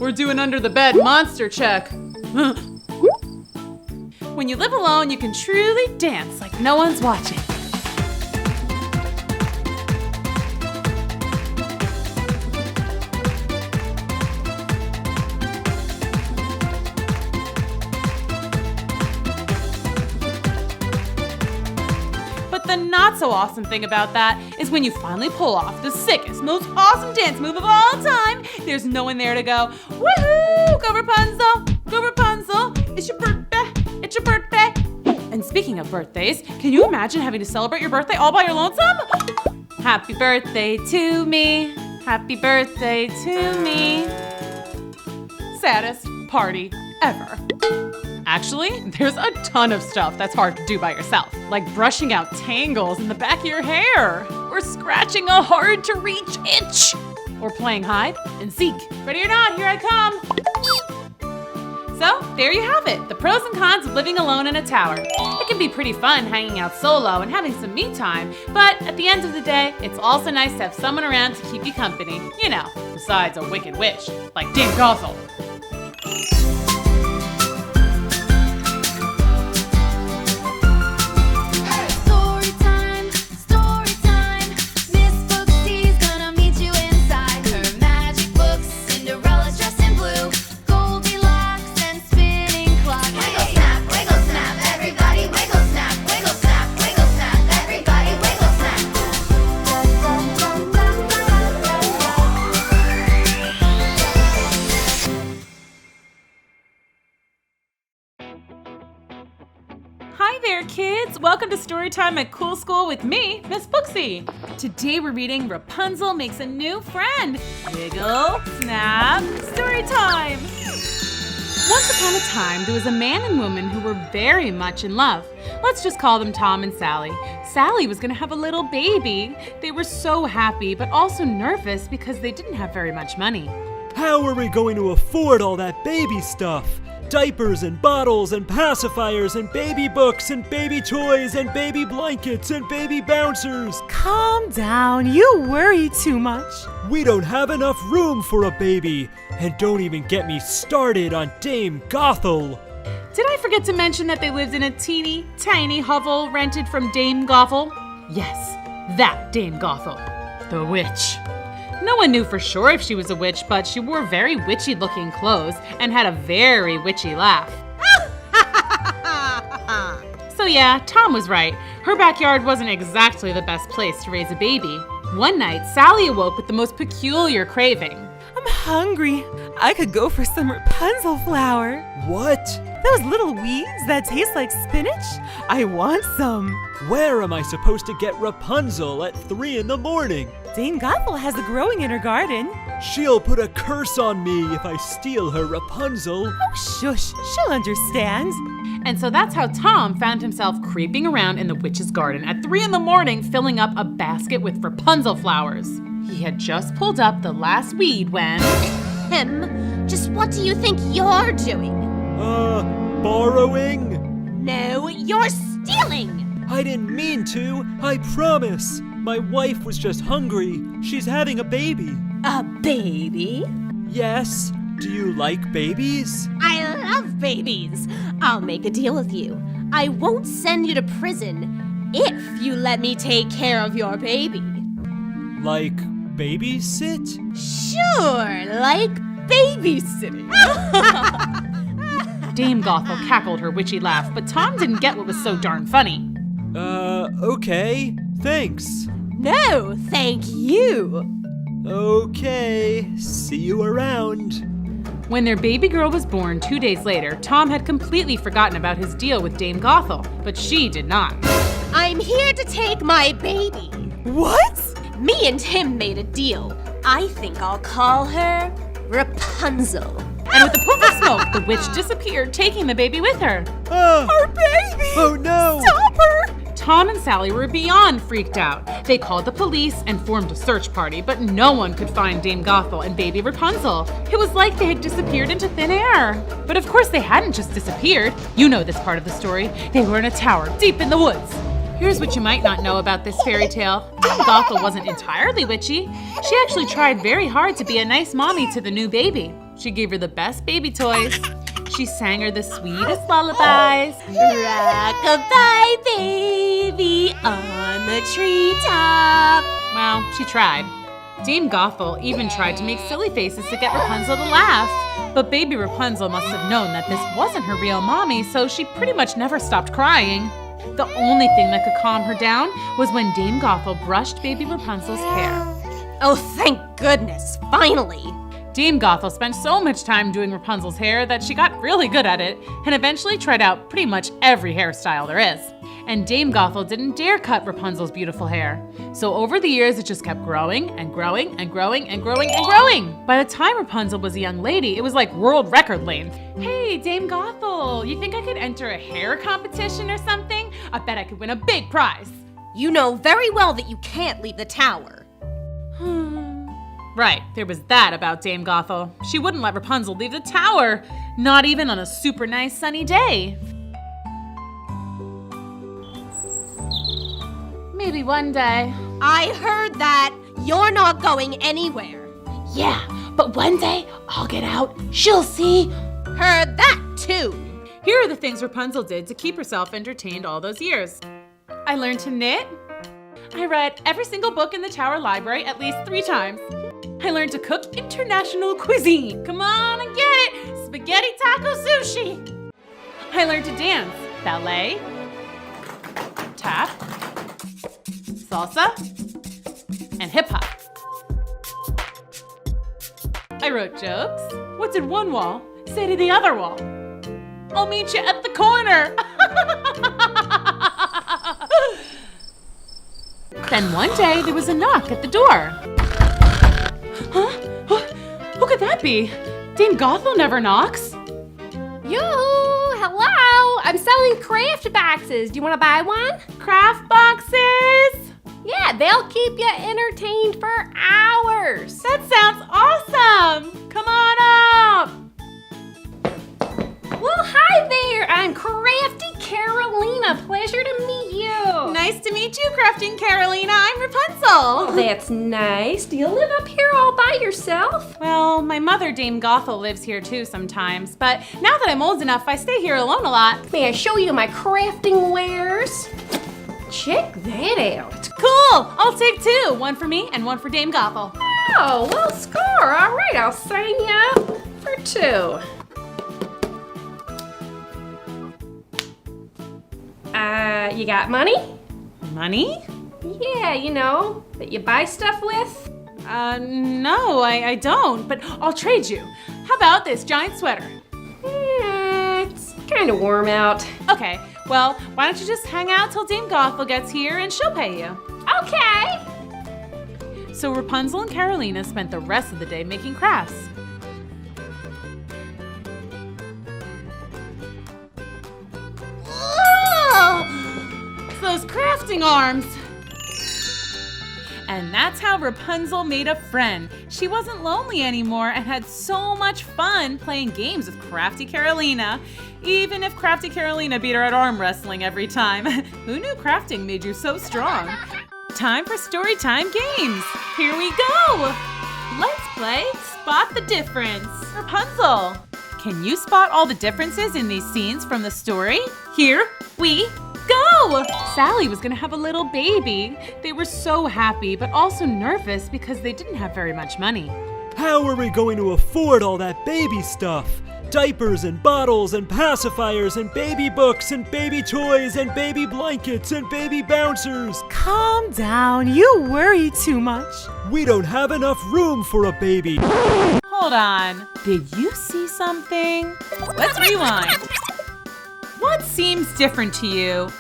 or do an under the bed monster check. When you live alone, you can truly dance like no one's watching. The not so awesome thing about that is when you finally pull off the sickest, most awesome dance move of all time, there's no one there to go, woohoo, go Rapunzel, it's your birthday, it's your birthday. And speaking of birthdays, can you imagine having to celebrate your birthday all by your lonesome? Happy birthday to me, happy birthday to me. Saddest party ever. Actually, there's a ton of stuff that's hard to do by yourself, like brushing out tangles in the back of your hair, or scratching a hard-to-reach itch, or playing hide and seek. Ready or not, here I come. So, there you have it, the pros and cons of living alone in a tower. It can be pretty fun hanging out solo and having some me time, but at the end of the day, it's also nice to have someone around to keep you company, you know, besides a wicked witch, like Dame Gossel. Hi there, kids! Welcome to Storytime at Cool School with me, Miss Booksy. Today we're reading Rapunzel Makes a New Friend. Wiggle, snap, Storytime! Once upon a time, there was a man and woman who were very much in love. Let's just call them Tom and Sally. Sally was going to have a little baby. They were so happy, but also nervous because they didn't have very much money. How are we going to afford all that baby stuff? diapers and bottles and pacifiers and baby books and baby toys and baby blankets and baby bouncers. Calm down, you worry too much. We don't have enough room for a baby. And don't even get me started on Dame Gothel. Did I forget to mention that they lived in a teeny tiny hovel rented from Dame Gothel? Yes, that Dame Gothel, the witch. No one knew for sure if she was a witch, but she wore very witchy-looking clothes and had a very witchy laugh. So yeah, Tom was right. Her backyard wasn't exactly the best place to raise a baby. One night, Sally awoke with the most peculiar craving. I'm hungry. I could go for some Rapunzel flower. What? Those little weeds that taste like spinach? I want some. Where am I supposed to get Rapunzel at 3 a.m? Dame Gothel has a growing in her garden. She'll put a curse on me if I steal her Rapunzel. Oh, shush. She'll understand. And so that's how Tom found himself creeping around in the witch's garden at 3 a.m, filling up a basket with Rapunzel flowers. He had just pulled up the last weed when... Just what do you think you're doing? Borrowing? No, you're stealing! I didn't mean to, I promise. My wife was just hungry. She's having a baby. A baby? Yes. Do you like babies? I love babies. I'll make a deal with you. I won't send you to prison if you let me take care of your baby. Like babysit? Sure, like babysitting. Dame Gothel cackled her witchy laugh, but Tom didn't get what was so darn funny. Okay. Thanks. No, thank you. Okay, see you around. When their baby girl was born 2 days later, Tom had completely forgotten about his deal with Dame Gothel, but she did not. I'm here to take my baby. What? Me and him made a deal. I think I'll call her Rapunzel. And with a puff of smoke, the witch disappeared, taking the baby with her. Her baby! Oh no! Stop her! Tom and Sally were beyond freaked out. They called the police and formed a search party, but no one could find Dame Gothel and baby Rapunzel. It was like they had disappeared into thin air. But of course they hadn't just disappeared. You know this part of the story. They were in a tower deep in the woods. Here's what you might not know about this fairy tale. Dame Gothel wasn't entirely witchy. She actually tried very hard to be a nice mommy to the new baby. She gave her the best baby toys. She sang her the sweetest lullabies. Rock-a-bye, baby, on the treetop. Well, she tried. Dame Gothel even tried to make silly faces to get Rapunzel to laugh. But baby Rapunzel must have known that this wasn't her real mommy, so she pretty much never stopped crying. The only thing that could calm her down was when Dame Gothel brushed baby Rapunzel's hair. Oh, thank goodness, finally. Dame Gothel spent so much time doing Rapunzel's hair that she got really good at it and eventually tried out pretty much every hairstyle there is. And Dame Gothel didn't dare cut Rapunzel's beautiful hair. So over the years, it just kept growing and growing and growing and growing and growing. By the time Rapunzel was a young lady, it was like world record length. Hey, Dame Gothel, you think I could enter a hair competition or something? I bet I could win a big prize. You know very well that you can't leave the tower. Right, there was that about Dame Gothel. She wouldn't let Rapunzel leave the tower, not even on a super nice sunny day. Maybe one day. I heard that. You're not going anywhere. Yeah, but one day I'll get out. She'll see. Heard that too. Here are the things Rapunzel did to keep herself entertained all those years. I learned to knit. I read every single book in the Tower Library at least 3 times. I learned to cook international cuisine. Come on and get it. Spaghetti taco sushi. I learned to dance. Ballet. Tap. Salsa. And hip hop. I wrote jokes. What did one wall say to the other wall? I'll meet you at the corner. Then one day there was a knock at the door. Huh? Who could that be? Dame Gothel never knocks. Yoo-hoo! Hello! I'm selling craft boxes. Do you want to buy one? Craft boxes? Yeah, they'll keep you entertained for hours. That sounds awesome! Come on up! Crafting Carolina. I'm Rapunzel. That's nice. Do you live up here all by yourself? Well, my mother, Dame Gothel, lives here too sometimes, but now that I'm old enough, I stay here alone a lot. May I show you my crafting wares? Check that out. Cool! I'll take two. One for me and one for Dame Gothel. Oh, well, score. All right, I'll sign you up for two. You got money? Money? Yeah, you know, that you buy stuff with? No, I don't, but I'll trade you. How about this giant sweater? It's kind of warm out. Okay, well, why don't you just hang out till Dame Gothel gets here and she'll pay you. Okay. So Rapunzel and Carolina spent the rest of the day making crafts. It's those crafting arms. And that's how Rapunzel made a friend. She wasn't lonely anymore and had so much fun playing games with Crafty Carolina, even if Crafty Carolina beat her at arm wrestling every time. Who knew crafting made you so strong? Time for Storytime games. Here we go. Let's play Spot the Difference. Rapunzel, can you spot all the differences in these scenes from the story? Here we go! Sally was gonna have a little baby. They were so happy, but also nervous because they didn't have very much money. How are we going to afford all that baby stuff? Diapers and bottles and pacifiers and baby books and baby toys and baby blankets and baby bouncers. Calm down, you worry too much. We don't have enough room for a baby. Hold on, did you see something? Let's rewind. What seems different to you?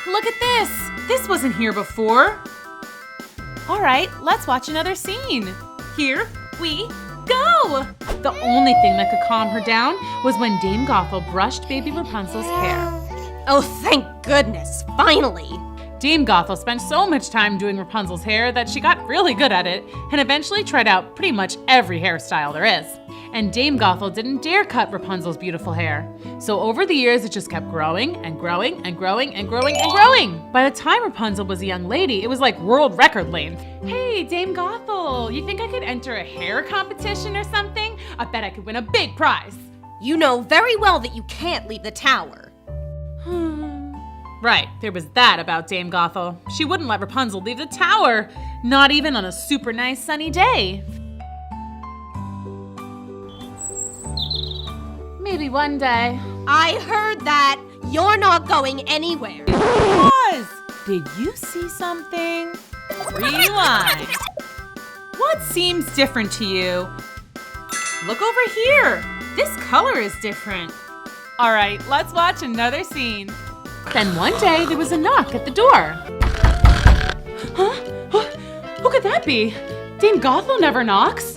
Look at this. This wasn't here before. All right, let's watch another scene. Here we go. The only thing that could calm her down was when Dame Gothel brushed baby Rapunzel's hair. Oh, thank goodness, finally. Dame Gothel spent so much time doing Rapunzel's hair that she got really good at it and eventually tried out pretty much every hairstyle there is. And Dame Gothel didn't dare cut Rapunzel's beautiful hair. So over the years, it just kept growing and growing and growing and growing and growing. By the time Rapunzel was a young lady, it was like world record length. Hey, Dame Gothel, you think I could enter a hair competition or something? I bet I could win a big prize. You know very well that you can't leave the tower. Right, there was that about Dame Gothel. She wouldn't let Rapunzel leave the tower, not even on a super nice sunny day. Maybe one day. I heard that. You're not going anywhere. Pause! Did you see something? Rewind. What seems different to you? Look over here. This color is different. All right, let's watch another scene. Then one day there was a knock at the door. Huh? Who could that be? Dame Gothel never knocks.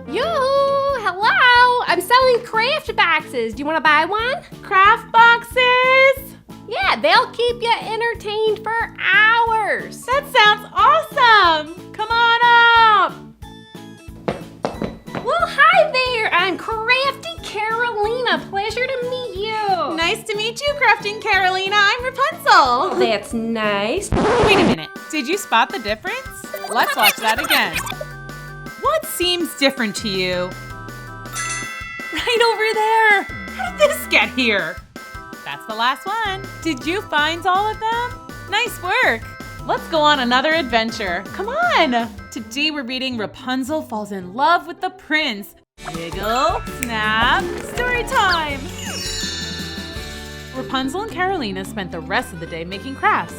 Yoo-hoo! Hello! I'm selling craft boxes. Do you want to buy one? Craft boxes? Yeah, they'll keep you entertained for hours. That sounds awesome! Come on up! Well, hi there. I'm Crafty Carolina. Pleasure to meet you. Nice to meet you, Crafting Carolina. I'm Rapunzel. Oh, that's nice. Wait a minute. Did you spot the difference? Let's watch that again. What seems different to you? Right over there. How did this get here? That's the last one. Did you find all of them? Nice work. Let's go on another adventure. Come on. Today we're reading Rapunzel Falls in Love with the Prince. Wiggle, snap, story time. Rapunzel and Carolina spent the rest of the day making crafts.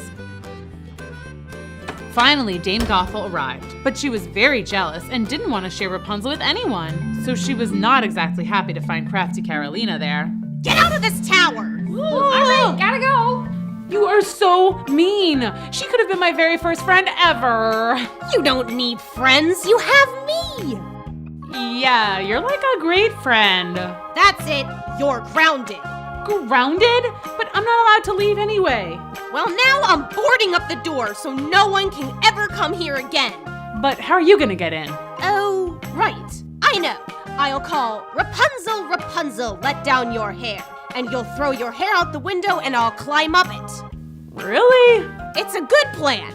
Finally, Dame Gothel arrived, but she was very jealous and didn't want to share Rapunzel with anyone. So she was not exactly happy to find Crafty Carolina there. Get out of this tower! All right, gotta go. You are so mean. She could have been my very first friend ever. You don't need friends, you have me. Yeah, you're like a great friend. That's it, you're grounded. Grounded? But I'm not allowed to leave anyway. Well, now I'm boarding up the door so no one can ever come here again. But how are you gonna get in? Oh, right. I know. I'll call Rapunzel, Rapunzel, let down your hair. And you'll throw your hair out the window and I'll climb up it. Really? It's a good plan.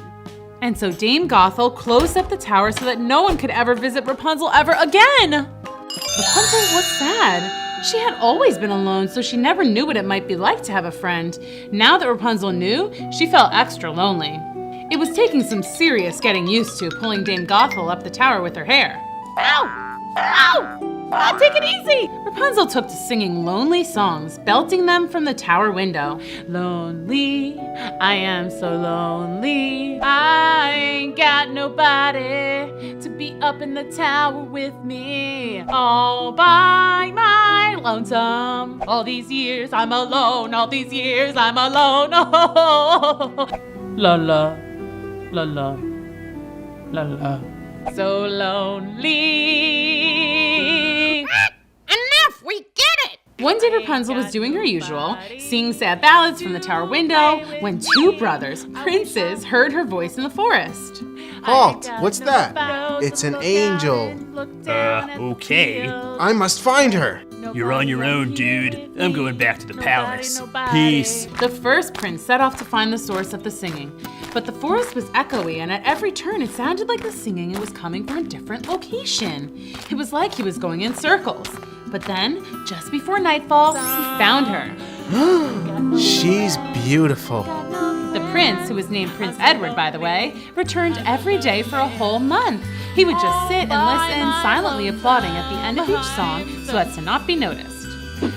And so Dame Gothel closed up the tower so that no one could ever visit Rapunzel ever again. Rapunzel was sad. She had always been alone, so she never knew what it might be like to have a friend. Now that Rapunzel knew, she felt extra lonely. It was taking some serious getting used to pulling Dame Gothel up the tower with her hair. Ow! Ow! Oh, take it easy! Rapunzel took to singing lonely songs, belting them from the tower window. Lonely, I am so lonely. I ain't got nobody to be up in the tower with me. All by my lonesome. All these years I'm alone, all these years I'm alone. Oh, la la, la la, la la. So lonely. Enough, we get it! One day Rapunzel was doing her usual, singing sad ballads from the tower window, when two brothers, princes, heard her voice in the forest. Halt! What's that? It's an angel. Okay. I must find her. You're on your own, dude. I'm going back to the palace. Peace. The first prince set off to find the source of the singing, but the forest was echoey, and at every turn it sounded like the singing was coming from a different location. It was like he was going in circles. But then, just before nightfall, he found her. She's beautiful. The prince, who was named Prince Edward, by the way, returned every day for a whole month. He would just sit and listen, silently applauding at the end of each song so as to not be noticed.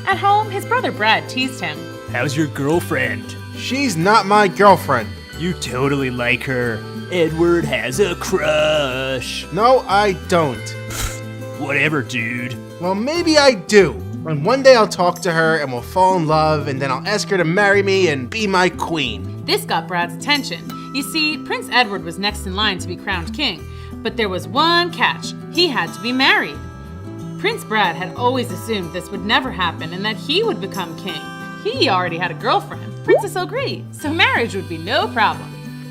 At home, his brother Brad teased him. How's your girlfriend? She's not my girlfriend. You totally like her. Edward has a crush. No, I don't. Whatever, dude. Well, maybe I do. And one day I'll talk to her and we'll fall in love, and then I'll ask her to marry me and be my queen. This got Brad's attention. You see, Prince Edward was next in line to be crowned king, but there was one catch. He had to be married. Prince Brad had always assumed this would never happen and that he would become king. He already had a girlfriend, Princess O'Gree, so marriage would be no problem.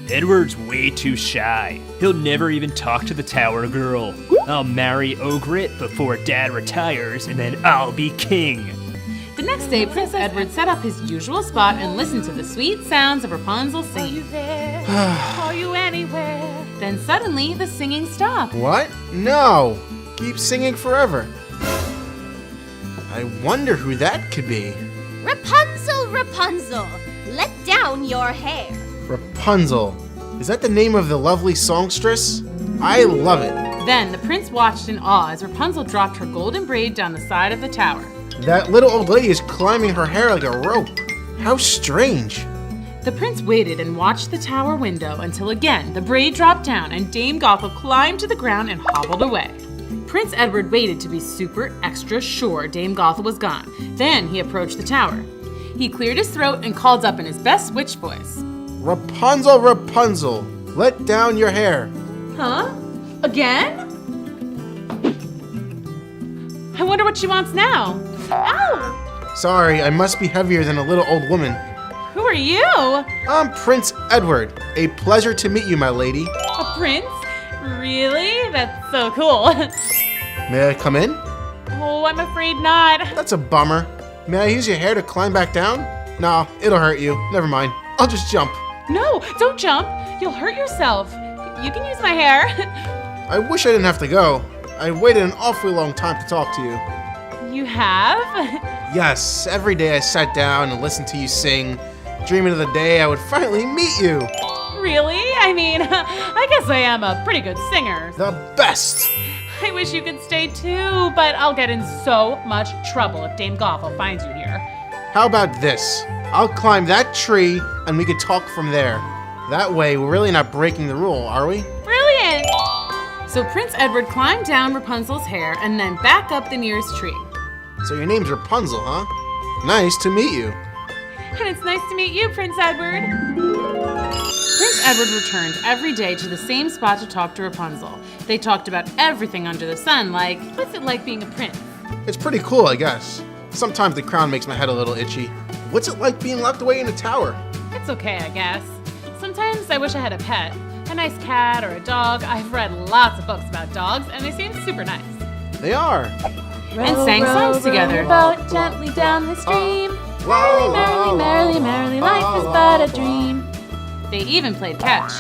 Edward's way too shy. He'll never even talk to the tower girl. I'll marry Ogret before Dad retires, and then I'll be king. The next day, Prince Edward set up his usual spot and listened to the sweet sounds of Rapunzel singing. Are you there? Are you anywhere? Then suddenly, the singing stopped. What? No! Keep singing forever. I wonder who that could be. Rapunzel, Rapunzel, let down your hair. Rapunzel. Is that the name of the lovely songstress? I love it. Then the prince watched in awe as Rapunzel dropped her golden braid down the side of the tower. That little old lady is climbing her hair like a rope. How strange. The prince waited and watched the tower window until again the braid dropped down and Dame Gothel climbed to the ground and hobbled away. Prince Edward waited to be super extra sure Dame Gothel was gone. Then he approached the tower. He cleared his throat and called up in his best witch voice. Rapunzel, Rapunzel, let down your hair. Huh? Again? I wonder what she wants now. Ow! Sorry, I must be heavier than a little old woman. Who are you? I'm Prince Edward. A pleasure to meet you, my lady. A prince? Really? That's so cool. May I come in? Oh, I'm afraid not. That's a bummer. May I use your hair to climb back down? No, it'll hurt you. Never mind. I'll just jump. No, don't jump. You'll hurt yourself. You can use my hair. I wish I didn't have to go. I waited an awfully long time to talk to you. You have? Yes, every day I sat down and listened to you sing, dreaming of the day I would finally meet you. Really? I mean, I guess I am a pretty good singer. The best! I wish you could stay too, but I'll get in so much trouble if Dame Gothel finds you here. How about this? I'll climb that tree and we could talk from there. That way, we're really not breaking the rule, are we? Brilliant! So Prince Edward climbed down Rapunzel's hair and then back up the nearest tree. So your name's Rapunzel, huh? Nice to meet you. And it's nice to meet you, Prince Edward. Prince Edward returned every day to the same spot to talk to Rapunzel. They talked about everything under the sun, like, what's it like being a prince? It's pretty cool, I guess. Sometimes the crown makes my head a little itchy. What's it like being locked away in a tower? It's okay, I guess. Sometimes I wish I had a pet. A nice cat or a dog. I've read lots of books about dogs, and they seem super nice. They are. And sang songs together. Row your boat gently down the stream. Merrily, merrily, merrily, merrily, life is but a dream. They even played catch.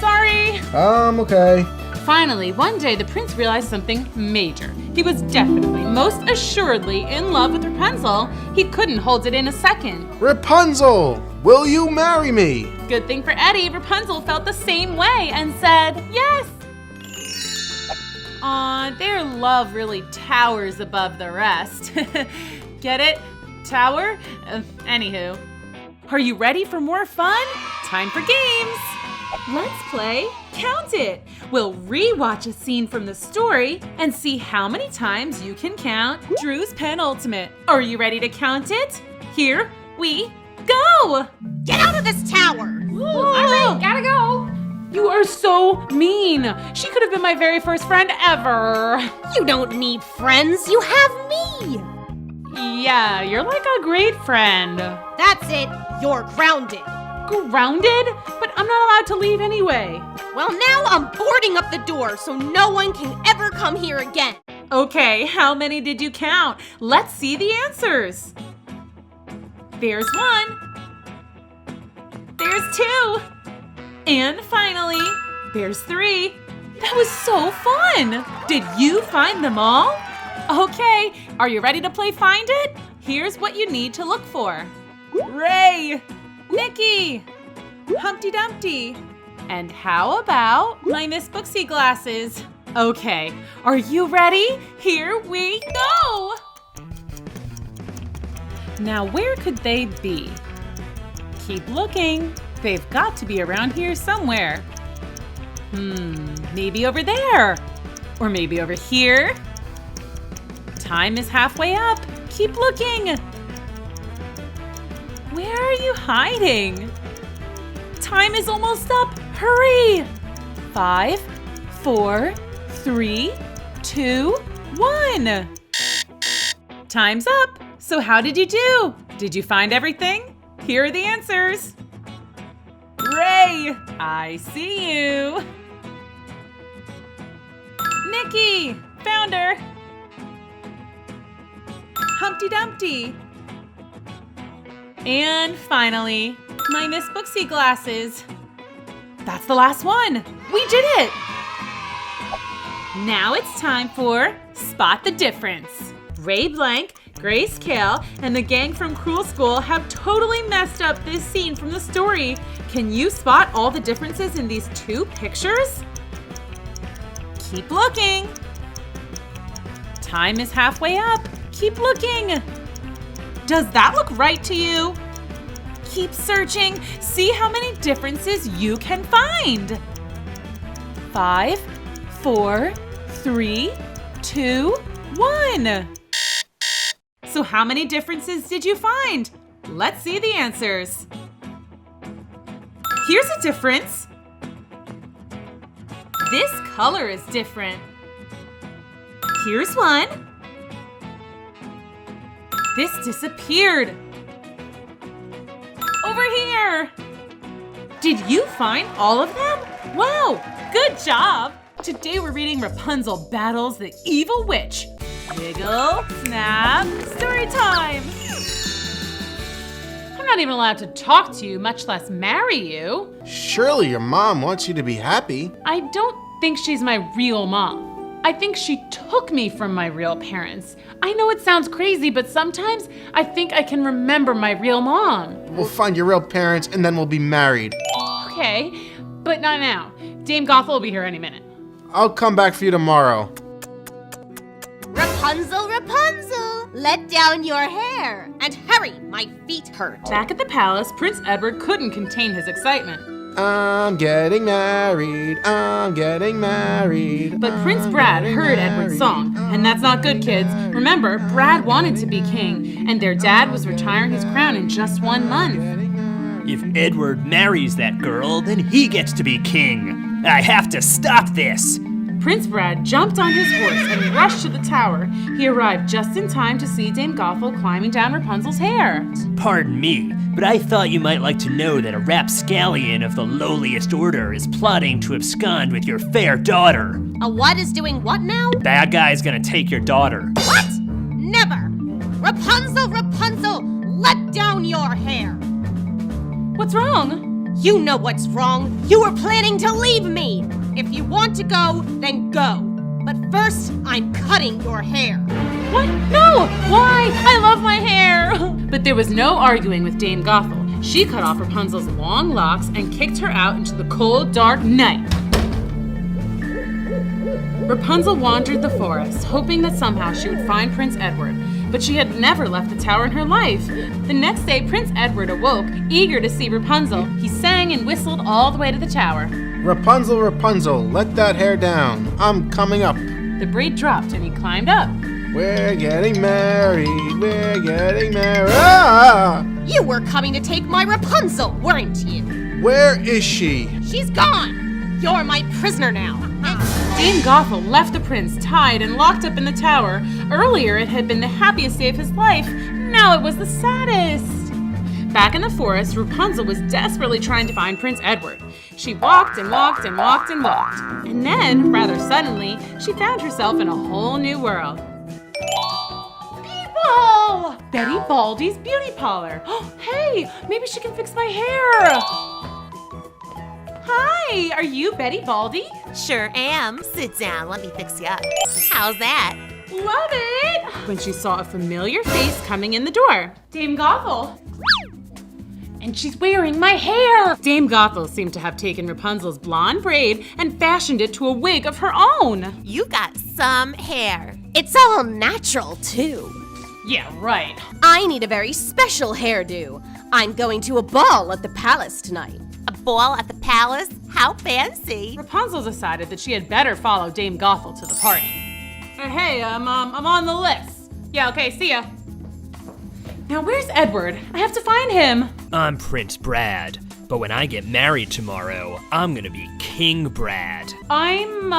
Sorry. Okay. Finally, one day the prince realized something major. He was definitely, most assuredly in love with Rapunzel. He couldn't hold it in a second. Rapunzel, will you marry me? Good thing for Eddie, Rapunzel felt the same way and said yes. Aw, their love really towers above the rest. Get it? Tower? Anywho. Are you ready for more fun? Time for games! Let's play Count It! We'll re-watch a scene from the story and see how many times you can count Drew's penultimate. Are you ready to count it? Here we go! Get out of this tower! All right, gotta go! You are so mean! She could have been my very first friend ever! You don't need friends, you have me! Yeah, you're like a great friend. That's it, you're grounded. Grounded? But I'm not allowed to leave anyway. Well, now I'm boarding up the door so no one can ever come here again. Okay, how many did you count? Let's see the answers. There's 1. There's 2. And finally, there's 3. That was so fun! Did you find them all? Okay, are you ready to play Find It? Here's what you need to look for. Ray, Nikki, Humpty Dumpty, and how about my Miss Booksy glasses? Okay, are you ready? Here we go! Now where could they be? Keep looking. They've got to be around here somewhere. Maybe over there. Or maybe over here. Time is halfway up. Keep looking. Where are you hiding? Time is almost up. Hurry. 5, 4, 3, 2, 1. Time's up. So how did you do? Did you find everything? Here are the answers. Ray, I see you. Nikki, found her. Humpty Dumpty. And finally, my Miss Booksy glasses. That's the last one. We did it. Now it's time for Spot the Difference. Ray Blank, Grace Kale, and the gang from Cruel School have totally messed up this scene from the story. Can you spot all the differences in these 2 pictures? Keep looking. Time is halfway up. Keep looking. Does that look right to you? Keep searching. See how many differences you can find. 5, 4, 3, 2, 1. So how many differences did you find? Let's see the answers. Here's a difference. This color is different. Here's one. This disappeared. Over here. Did you find all of them? Wow, good job. Today we're reading Rapunzel Battles the Evil Witch. Wiggle, snap, story time. I'm not even allowed to talk to you, much less marry you. Surely your mom wants you to be happy. I don't think she's my real mom. I think she took me from my real parents. I know it sounds crazy, but sometimes I think I can remember my real mom. We'll find your real parents and then we'll be married. Okay, but not now. Dame Gothel will be here any minute. I'll come back for you tomorrow. Rapunzel, Rapunzel, let down your hair. And hurry, my feet hurt. Back at the palace, Prince Edward couldn't contain his excitement. I'm getting married, I'm getting married. But Prince Brad heard Edward's song, and that's not good, kids. Remember, Brad wanted to be king, and their dad was retiring his crown in just 1 month. If Edward marries that girl, then he gets to be king. I have to stop this. Prince Brad jumped on his horse and rushed to the tower. He arrived just in time to see Dame Gothel climbing down Rapunzel's hair. Pardon me, but I thought you might like to know that a rapscallion of the lowliest order is plotting to abscond with your fair daughter. A what is doing what now? Bad guy's gonna take your daughter. What? Never! Rapunzel, Rapunzel, let down your hair! What's wrong? You know what's wrong. You were planning to leave me. If you want to go, then go. But first, I'm cutting your hair. What? No! Why? I love my hair! But there was no arguing with Dame Gothel. She cut off Rapunzel's long locks and kicked her out into the cold, dark night. Rapunzel wandered the forest, hoping that somehow she would find Prince Edward, but she had never left the tower in her life. The next day, Prince Edward awoke, eager to see Rapunzel. He sang and whistled all the way to the tower. Rapunzel, Rapunzel, let that hair down. I'm coming up. The braid dropped and he climbed up. We're getting married, we're getting married. Ah! You were coming to take my Rapunzel, weren't you? Where is she? She's gone. You're my prisoner now. Dame Gothel left the prince tied and locked up in the tower. Earlier, it had been the happiest day of his life. Now it was the saddest. Back in the forest, Rapunzel was desperately trying to find Prince Edward. She walked and walked and walked and walked. And then, rather suddenly, she found herself in a whole new world. People! Betty Baldy's beauty parlor. Oh, hey, maybe she can fix my hair. Hi, are you Betty Baldy? Sure am. Sit down, let me fix you up. How's that? Love it! When she saw a familiar face coming in the door. Dame Gothel. And she's wearing my hair! Dame Gothel seemed to have taken Rapunzel's blonde braid and fashioned it to a wig of her own. You got some hair. It's all natural, too. Yeah, right. I need a very special hairdo. I'm going to a ball at the palace tonight. A ball at the palace? How fancy. Rapunzel decided that she had better follow Dame Gothel to the party. Hey, I'm on the list. Yeah, okay, see ya. Now where's Edward? I have to find him. I'm Prince Brad, but when I get married tomorrow, I'm gonna be King Brad. I'm,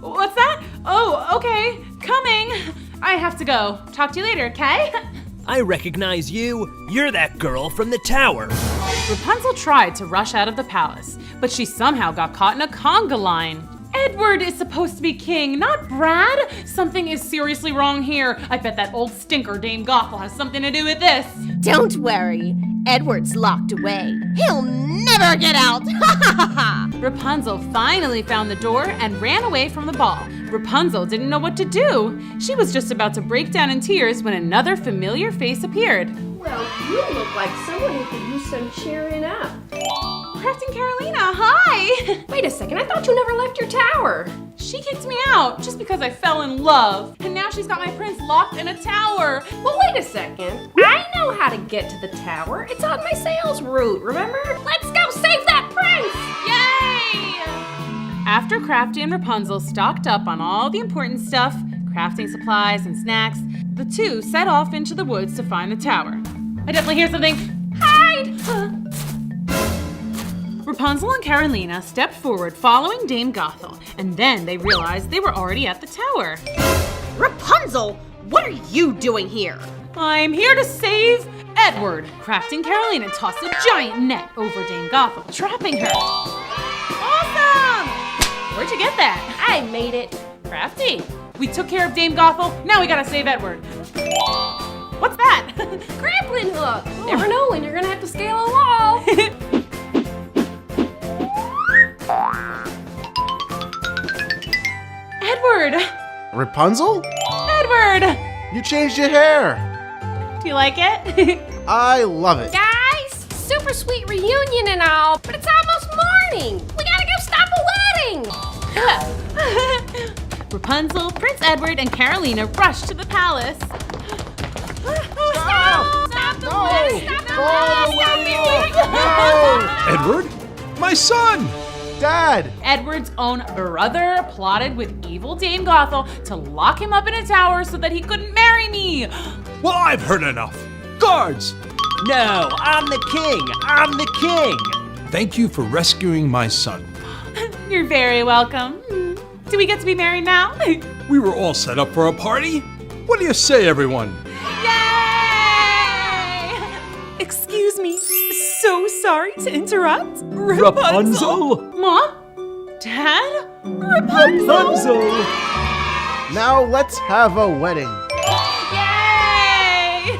what's that? Oh, okay, coming. I have to go. Talk to you later, okay? I recognize you. You're that girl from the tower. Rapunzel tried to rush out of the palace, but she somehow got caught in a conga line. Edward is supposed to be king, not Brad. Something is seriously wrong here. I bet that old stinker Dame Gothel has something to do with this. Don't worry. Edward's locked away. He'll never get out. Rapunzel finally found the door and ran away from the ball. Rapunzel didn't know what to do. She was just about to break down in tears when another familiar face appeared. Well, you look like someone who could use some cheering up. Crafty Carolina, hi! Wait a second, I thought you never left your tower. She kicked me out just because I fell in love. And now she's got my prince locked in a tower. Well, wait a second. I know how to get to the tower. It's on my sales route, remember? Let's go save that prince! Yay! After Crafty and Rapunzel stocked up on all the important stuff, crafting supplies and snacks, the two set off into the woods to find the tower. I definitely hear something. Hide! Rapunzel and Carolina stepped forward following Dame Gothel, and then they realized they were already at the tower. Rapunzel, what are you doing here? I'm here to save Edward. Crafty and Carolina tossed a giant net over Dame Gothel, trapping her. Awesome! Where'd you get that? I made it. Crafty. We took care of Dame Gothel, now we gotta save Edward. What's that? Grappling hook. Never know when you're gonna have to scale a wall. Edward! Rapunzel? Edward! You changed your hair. Do you like it? I love it. Guys, super sweet reunion and all, but it's almost morning. We gotta go stop a wedding. Rapunzel, Prince Edward, and Carolina rushed to the palace. Stop the wedding! Stop the wedding! Edward? My son! Dad! Edward's own brother plotted with evil Dame Gothel to lock him up in a tower so that he couldn't marry me. Well, I've heard enough. Guards! No, I'm the king! I'm the king! Thank you for rescuing my son. You're very welcome. Do we get to be married now? We were all set up for a party. What do you say, everyone? Yay! Excuse me. So sorry to interrupt. Rapunzel? Mom? Dad? Rapunzel! Now let's have a wedding. Yay!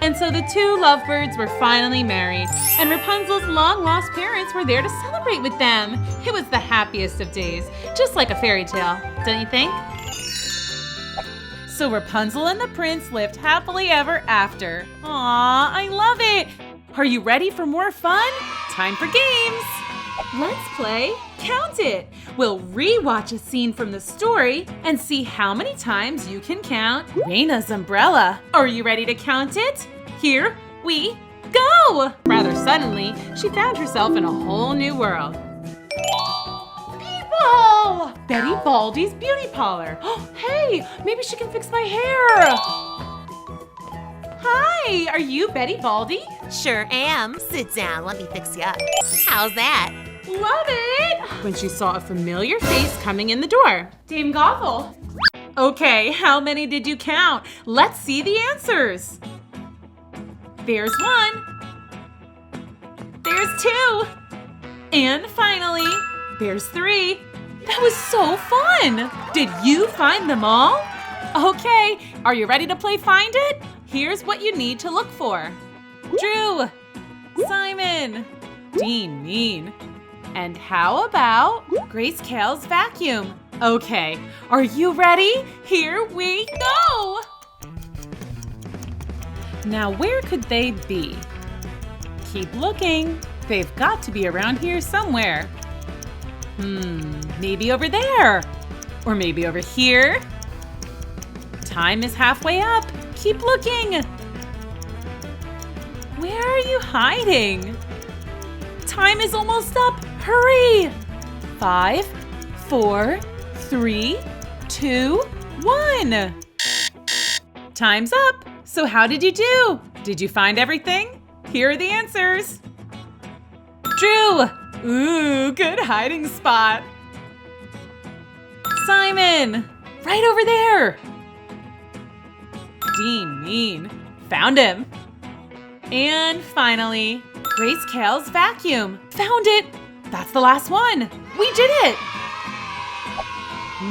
And so So the two lovebirds were finally married, and Rapunzel's long-lost parents were there to celebrate with them. It was the happiest of days, just like a fairy tale, don't you think? So Rapunzel and the prince lived happily ever after. Aww, I love it! Are you ready for more fun? Time for games! Let's play Count It! We'll re-watch a scene from the story and see how many times you can count Raina's umbrella. Are you ready to count it? Here we go! Rather suddenly, she found herself in a whole new world. People! Betty Baldy's beauty parlor. Hey, maybe she can fix my hair. Hi, are you Betty Baldy? Sure am. Sit down, let me fix you up. How's that? Love it! When she saw a familiar face coming in the door. Dame Gothel. Okay, how many did you count? Let's see the answers. There's one. There's two. And finally, there's three. That was so fun! Did you find them all? Okay, are you ready to play Find It? Here's what you need to look for. Drew, Simon, Dean Mean, and how about Grace Kale's vacuum? Okay, are you ready? Here we go! Now where could they be? Keep looking. They've got to be around here somewhere. Maybe over there. Or maybe over here. Time is halfway up. Keep looking. Where are you hiding? Time is almost up. Hurry. 5, 4, 3, 2, 1. Time's up. So how did you do? Did you find everything? Here are the answers. Drew. Ooh, good hiding spot. Simon. Right over there. Dean Mean. Found him. And finally, Grace Kale's vacuum. Found it. That's the last one. We did it.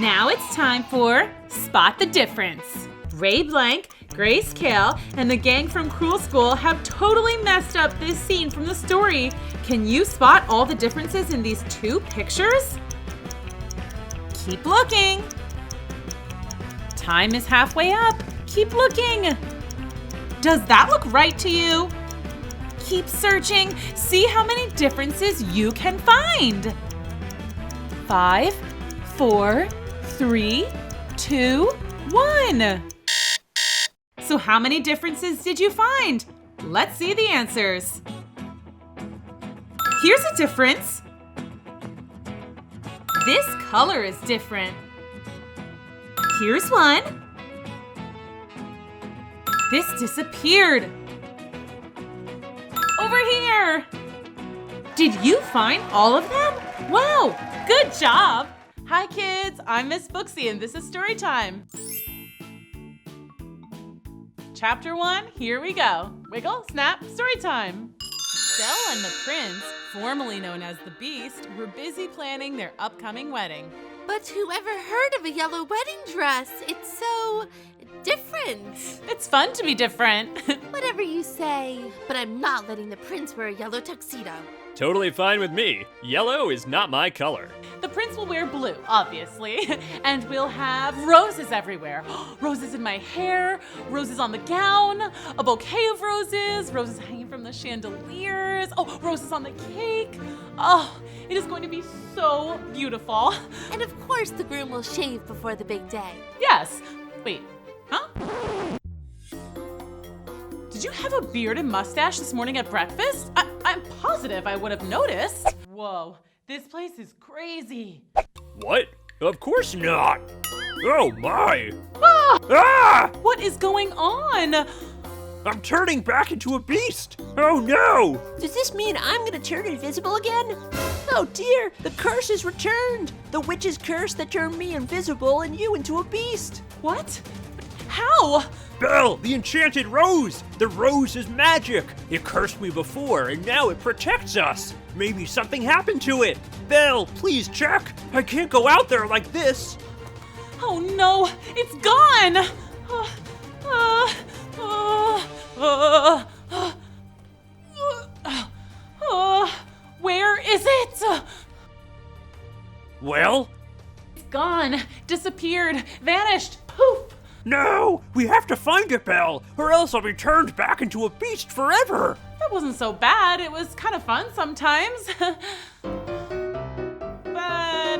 Now it's time for Spot the Difference. Ray Blank, Grace Kale, and the gang from Cruel School have totally messed up this scene from the story. Can you spot all the differences in these two pictures? Keep looking. Time is halfway up. Keep looking. Does that look right to you? Keep searching. See how many differences you can find. 5, 4, 3, 2, 1. So how many differences did you find? Let's see the answers. Here's a difference. This color is different. Here's one. This disappeared. Over here. Did you find all of them? Wow, good job. Hi kids, I'm Miss Booksy and this is Storytime. Chapter 1, here we go. Wiggle, snap, story time. Belle and the prince, formerly known as the Beast, were busy planning their upcoming wedding. But whoever heard of a yellow wedding dress? It's so different. It's fun to be different. Whatever you say, but I'm not letting the prince wear a yellow tuxedo. Totally fine with me. Yellow is not my color. The prince will wear blue, obviously, and we'll have roses everywhere. Roses in my hair, roses on the gown, a bouquet of roses, roses hanging from the chandeliers, oh, roses on the cake. Oh, it is going to be so beautiful. And of course the groom will shave before the big day. Yes. Wait, huh? Did you have a beard and mustache this morning at breakfast? I'm positive I would have noticed. Whoa, this place is crazy. What? Of course not. Oh my. Ah! Ah! What is going on? I'm turning back into a beast. Oh no. Does this mean I'm gonna turn invisible again? Oh dear, the curse is returned. The witch's curse that turned me invisible and you into a beast. What? How? Belle, the enchanted rose! The rose is magic! It cursed me before, and now it protects us! Maybe something happened to it! Belle, please check! I can't go out there like this! Oh no, it's gone! Where is it? Well? It's gone, disappeared, vanished, poof. No! We have to find it, Belle, or else I'll be turned back into a beast forever! That wasn't so bad. It was kind of fun sometimes. But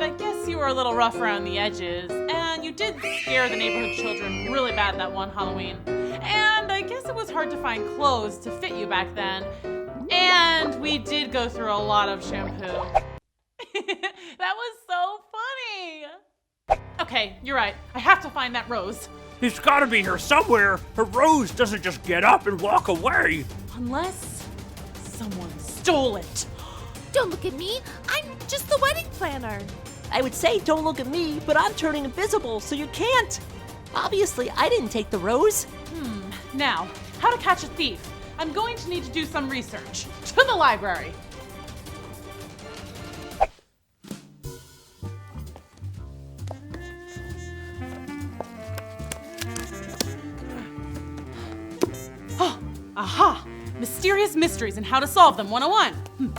I guess you were a little rough around the edges, and you did scare the neighborhood children really bad that one Halloween. And I guess it was hard to find clothes to fit you back then. And we did go through a lot of shampoo. That was so funny. Okay, you're right. I have to find that rose. It's gotta be here somewhere. A rose doesn't just get up and walk away. Unless someone stole it. Don't look at me. I'm just the wedding planner. I would say don't look at me, but I'm turning invisible, so you can't. Obviously, I didn't take the rose. Now, how to catch a thief. I'm going to need to do some research. To the library. Aha! Mysterious mysteries and how to solve them 101.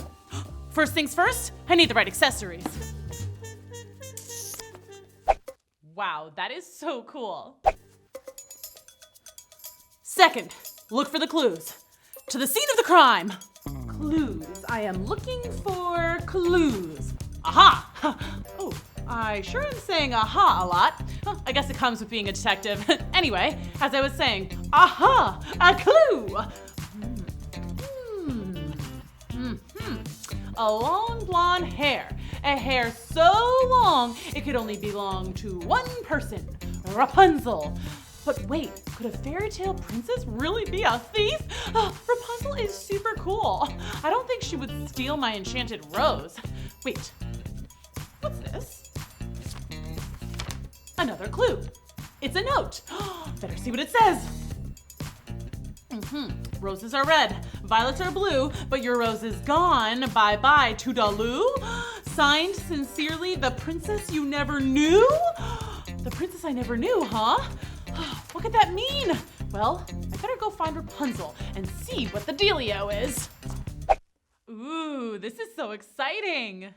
First things first, I need the right accessories. Wow, that is so cool. Second, look for the clues. To the scene of the crime. Clues. I am looking for clues. Aha! Oh, I sure am saying aha a lot. Well, I guess it comes with being a detective. Anyway, as I was saying, aha! A clue! A long blonde hair. A hair so long it could only belong to one person. Rapunzel. But wait, could a fairy tale princess really be a thief? Rapunzel is super cool. I don't think she would steal my enchanted rose. Wait, what's this? Another clue. It's a note. Better see what it says. Roses are red, violets are blue, but your rose is gone. Bye-bye, toodaloo. Signed sincerely, the princess you never knew? The princess I never knew, huh? What could that mean? Well, I better go find Rapunzel and see what the dealio is. Ooh, this is so exciting.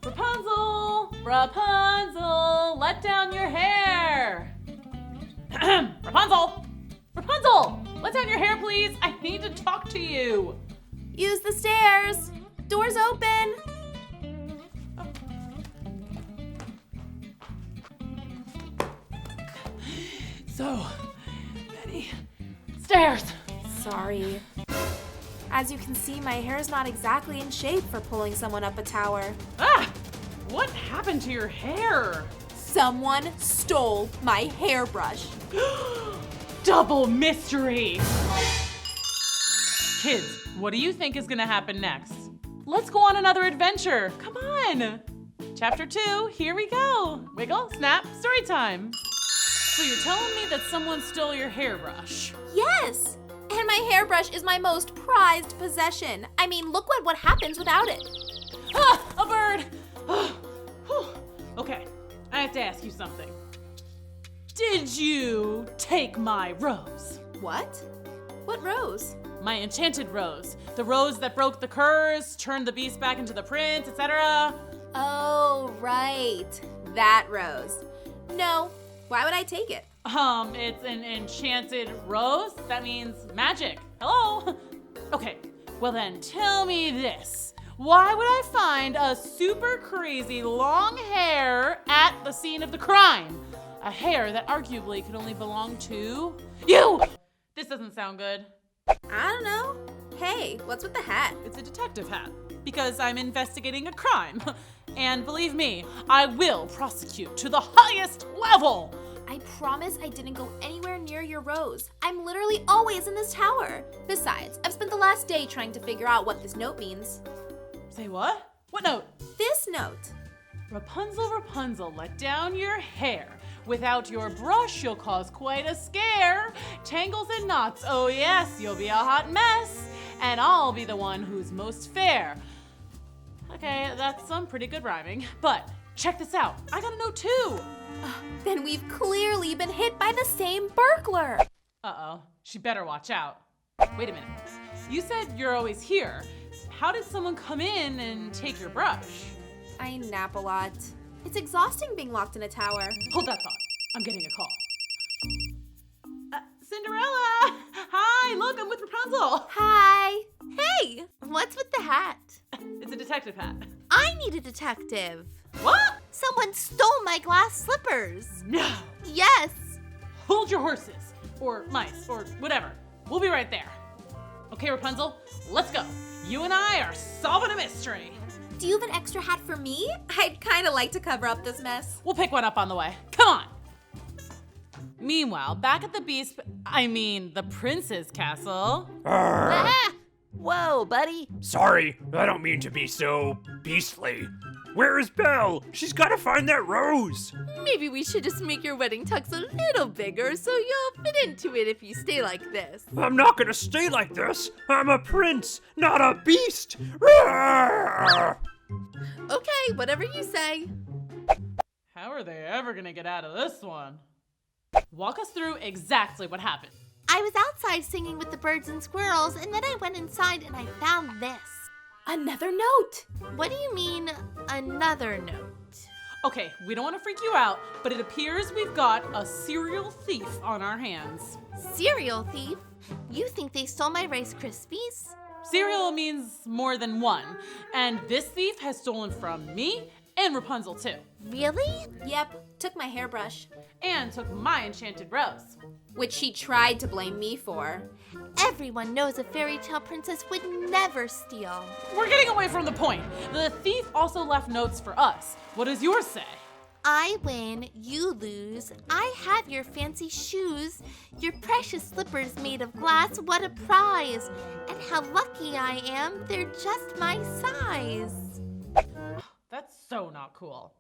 Rapunzel, Rapunzel, let down your hair. Rapunzel, Rapunzel, let down your hair, please. I need to talk to you. Use the stairs. Doors open. So many stairs. Sorry. As you can see, my hair is not exactly in shape for pulling someone up a tower. What happened to your hair? Someone stole my hairbrush. Double mystery. Kids, what do you think is gonna happen next? Let's go on another adventure. Come on. Chapter 2, here we go. Wiggle, snap, story time. So you're telling me that someone stole your hairbrush? Yes! And my hairbrush is my most prized possession. I mean, look what happens without it. A bird! Okay, I have to ask you something. Did you take my rose? What? What rose? My enchanted rose. The rose that broke the curse, turned the beast back into the prince, etc. Oh, right. That rose. No. Why would I take it? It's an enchanted rose. That means magic. Hello? Okay, well then tell me this. Why would I find a super crazy long hair at the scene of the crime? A hair that arguably could only belong to you! This doesn't sound good. I don't know. Hey, what's with the hat? It's a detective hat, because I'm investigating a crime. And believe me, I will prosecute to the highest level. I promise I didn't go anywhere near your rose. I'm literally always in this tower. Besides, I've spent the last day trying to figure out what this note means. Say what? What note? This note. Rapunzel, Rapunzel, let down your hair. Without your brush, you'll cause quite a scare. Tangles and knots, oh yes, you'll be a hot mess. And I'll be the one who's most fair. Okay, that's some pretty good rhyming. But check this out. I got a note too. Then we've clearly been hit by the same burglar. Uh-oh, she better watch out. Wait a minute. You said you're always here. How did someone come in and take your brush? I nap a lot. It's exhausting being locked in a tower. Hold that thought. I'm getting a call. Cinderella! Hi, look, I'm with Rapunzel. Hi. Hey, what's with the hat? It's a detective hat. I need a detective. What? Someone stole my glass slippers. No. Yes. Hold your horses, or mice, or whatever. We'll be right there. Okay, Rapunzel, let's go. You and I are solving a mystery. Do you have an extra hat for me? I'd kind of like to cover up this mess. We'll pick one up on the way. Come on. Meanwhile, back at the the prince's castle. Whoa, buddy. Sorry, I don't mean to be so beastly. Where is Belle? She's gotta find that rose. Maybe we should just make your wedding tux a little bigger so you'll fit into it if you stay like this. I'm not gonna stay like this. I'm a prince, not a beast. Roar! Okay, whatever you say. How are they ever gonna get out of this one? Walk us through exactly what happened. I was outside singing with the birds and squirrels, and then I went inside and I found this. Another note. What do you mean, another note? Okay, we don't want to freak you out, but it appears we've got a serial thief on our hands. Cereal thief? You think they stole my Rice Krispies? Cereal means more than one, and this thief has stolen from me and Rapunzel too. Really? Yep, took my hairbrush. And took my enchanted rose. Which she tried to blame me for. Everyone knows a fairy tale princess would never steal. We're getting away from the point. The thief also left notes for us. What does yours say? I win, you lose. I have your fancy shoes, your precious slippers made of glass, what a prize. And how lucky I am, they're just my size. That's so not cool.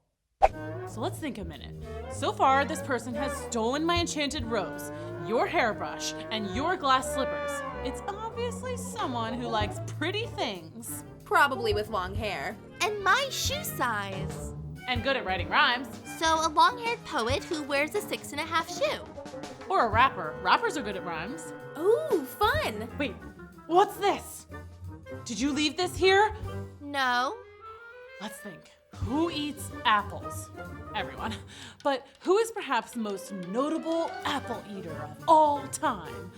So let's think a minute. So far, this person has stolen my enchanted rose, your hairbrush, and your glass slippers. It's obviously someone who likes pretty things. Probably with long hair. And my shoe size. And good at writing rhymes. So a long-haired poet who wears a 6.5 shoe. Or a rapper. Rappers are good at rhymes. Ooh, fun. Wait, what's this? Did you leave this here? No. Let's think. Who eats apples? Everyone. But who is perhaps the most notable apple eater of all time?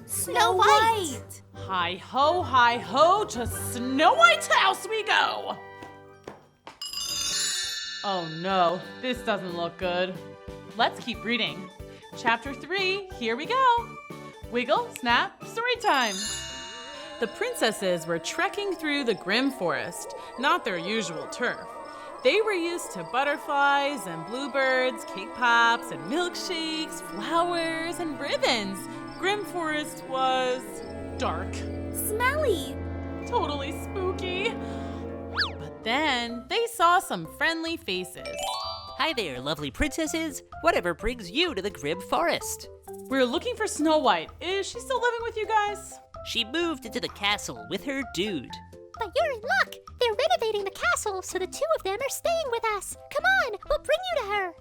Snow White! Hi ho, to Snow White's house we go! Oh no, this doesn't look good. Let's keep reading. Chapter 3, here we go. Wiggle, snap, story time. The princesses were trekking through the grim forest, not their usual turf. They were used to butterflies and bluebirds, cake pops and milkshakes, flowers and ribbons. Grim forest was dark. Smelly. Totally spooky. But then they saw some friendly faces. Hi there, lovely princesses. Whatever brings you to the grim forest? We're looking for Snow White. Is she still living with you guys? She moved into the castle with her dude. But you're in luck. They're renovating the castle, so the two of them are staying with us. Come on, we'll bring you to her.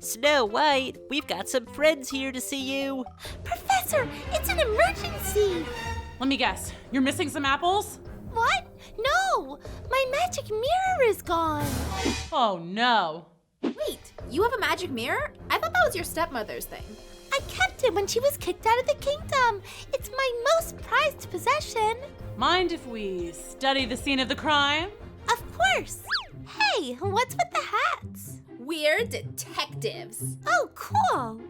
Snow White, we've got some friends here to see you. Professor, it's an emergency. Let me guess. You're missing some apples? What? No, my magic mirror is gone. Oh no. Wait, you have a magic mirror? I thought that was your stepmother's thing. I kept it when she was kicked out of the kingdom. It's my most prized possession. Mind if we study the scene of the crime? Of course. Hey, what's with the hats? We're detectives. Oh, cool.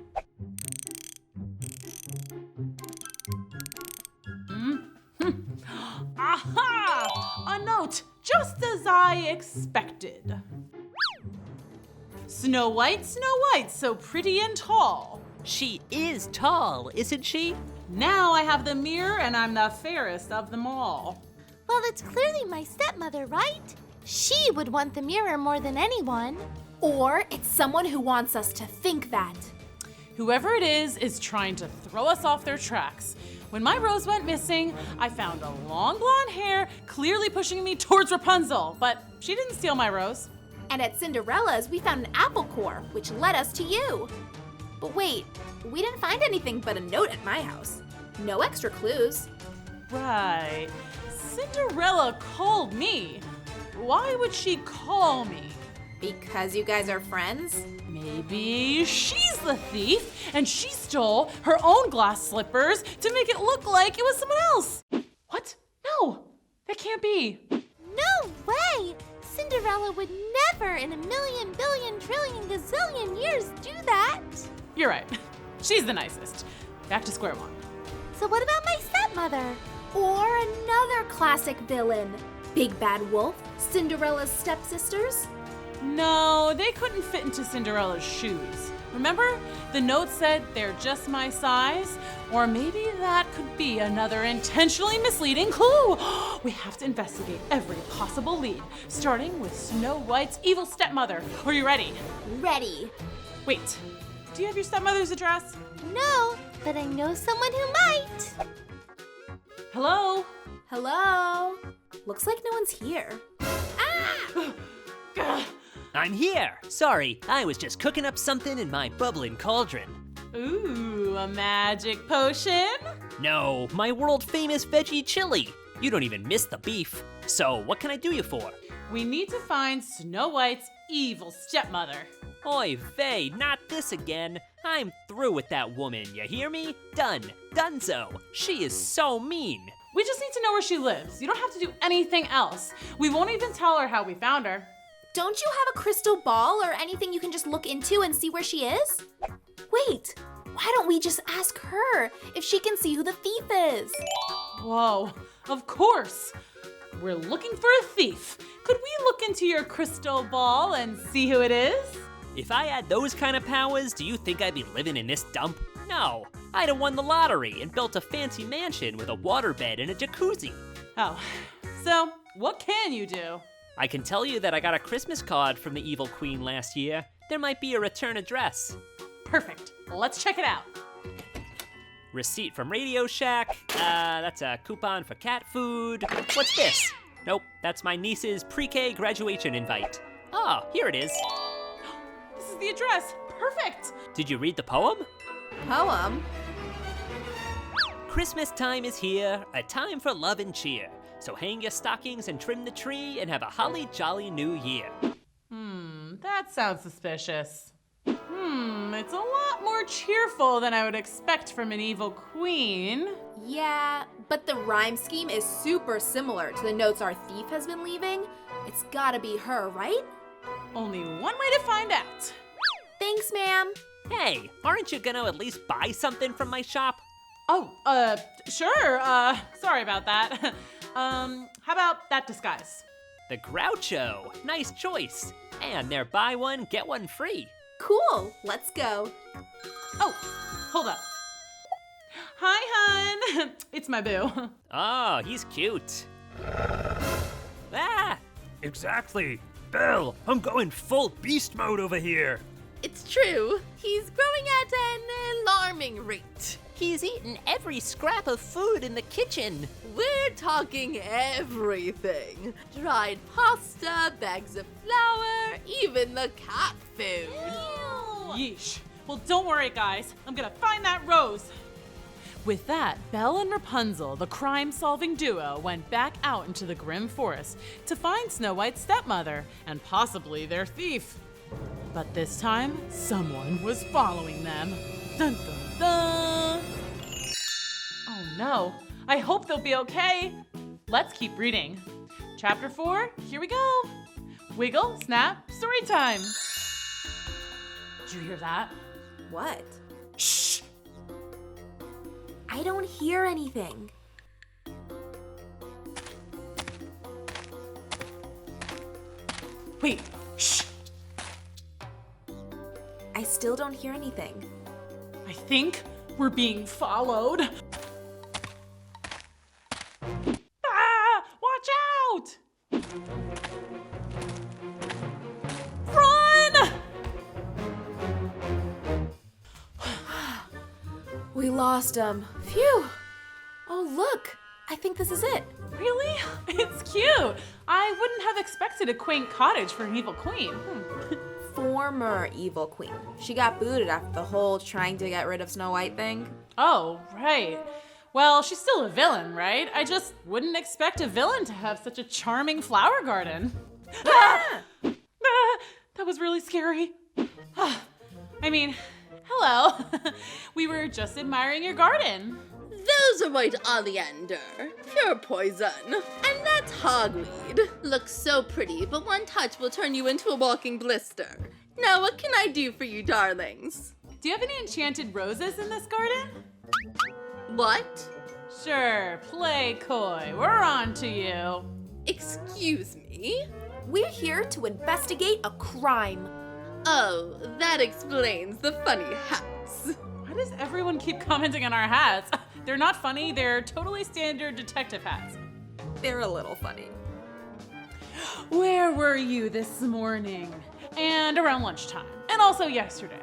Aha! A note, just as I expected. Snow White, so pretty and tall. She is tall, isn't she? Now I have the mirror and I'm the fairest of them all. Well, it's clearly my stepmother, right? She would want the mirror more than anyone. Or it's someone who wants us to think that. Whoever it is trying to throw us off their tracks. When my rose went missing, I found a long blonde hair clearly pushing me towards Rapunzel, but she didn't steal my rose. And at Cinderella's, we found an apple core, which led us to you. But wait, we didn't find anything but a note at my house. No extra clues. Right. Cinderella called me. Why would she call me? Because you guys are friends? Maybe she's the thief and she stole her own glass slippers to make it look like it was someone else. What? No, that can't be. No way! Cinderella would never in a million, billion, trillion, gazillion years do that. You're right. She's the nicest. Back to square one. So what about my stepmother? Or another classic villain. Big Bad Wolf, Cinderella's stepsisters? No, they couldn't fit into Cinderella's shoes. Remember? The note said they're just my size? Or maybe that could be another intentionally misleading clue. We have to investigate every possible lead, starting with Snow White's evil stepmother. Are you ready? Ready. Wait, do you have your stepmother's address? No, but I know someone who might. Hello? Hello? Looks like no one's here. I'm here. Sorry, I was just cooking up something in my bubbling cauldron. Ooh, a magic potion? No, my world-famous veggie chili. You don't even miss the beef. So, what can I do you for? We need to find Snow White's evil stepmother. Oy vey, not this again. I'm through with that woman, you hear me? Done. Donezo. She is so mean. We just need to know where she lives. You don't have to do anything else. We won't even tell her how we found her. Don't you have a crystal ball or anything you can just look into and see where she is? Wait, why don't we just ask her if she can see who the thief is? Whoa, of course. We're looking for a thief. Could we look into your crystal ball and see who it is? If I had those kind of powers, do you think I'd be living in this dump? No, I'd have won the lottery and built a fancy mansion with a waterbed and a jacuzzi. Oh, so what can you do? I can tell you that I got a Christmas card from the evil queen last year. There might be a return address. Perfect. Let's check it out. Receipt from Radio Shack. That's a coupon for cat food. What's this? Nope, that's my niece's pre-K graduation invite. Oh, here it is. This is the address. Perfect. Did you read the poem? Poem? Christmas time is here, a time for love and cheer. So hang your stockings and trim the tree and have a holly jolly new year. That sounds suspicious. It's a lot more cheerful than I would expect from an evil queen. Yeah, but the rhyme scheme is super similar to the notes our thief has been leaving. It's gotta be her, right? Only one way to find out. Thanks, ma'am. Hey, aren't you gonna at least buy something from my shop? Oh, sure. Sorry about that. How about that disguise? The Groucho. Nice choice. And they're buy one, get one free. Cool. Let's go. Oh, hold up. Hi, hun. It's my boo. Oh, he's cute. Ah! Exactly. Belle, I'm going full beast mode over here. It's true. He's growing at an alarming rate. He's eaten every scrap of food in the kitchen. We're talking everything. Dried pasta, bags of flour, even the cat food. Yeesh. Well, don't worry, guys. I'm gonna find that rose. With that, Belle and Rapunzel, the crime-solving duo, went back out into the grim forest to find Snow White's stepmother and possibly their thief. But this time, someone was following them. Dun dun dun! Oh no, I hope they'll be okay. Let's keep reading. Chapter 4, here we go. Wiggle, snap, story time. Did you hear that? What? Shh! I don't hear anything. Wait, shh! I still don't hear anything. I think we're being followed. Ah! Watch out! Run! We lost him. Phew. Oh, look. I think this is it. Really? It's cute. I wouldn't have expected a quaint cottage for an evil queen. Former evil queen. She got booted after the whole trying to get rid of Snow White thing. Oh, right. Well, she's still a villain, right? I just wouldn't expect a villain to have such a charming flower garden. That was really scary. I mean, hello. We were just admiring your garden. Those are white oleander, pure poison. And that's hogweed. Looks so pretty, but one touch will turn you into a walking blister. Now what can I do for you, darlings? Do you have any enchanted roses in this garden? What? Sure, play coy. We're on to you. Excuse me? We're here to investigate a crime. Oh, that explains the funny hats. Why does everyone keep commenting on our hats? They're not funny, they're totally standard detective hats. They're a little funny. Where were you this morning? And around lunchtime. And also yesterday.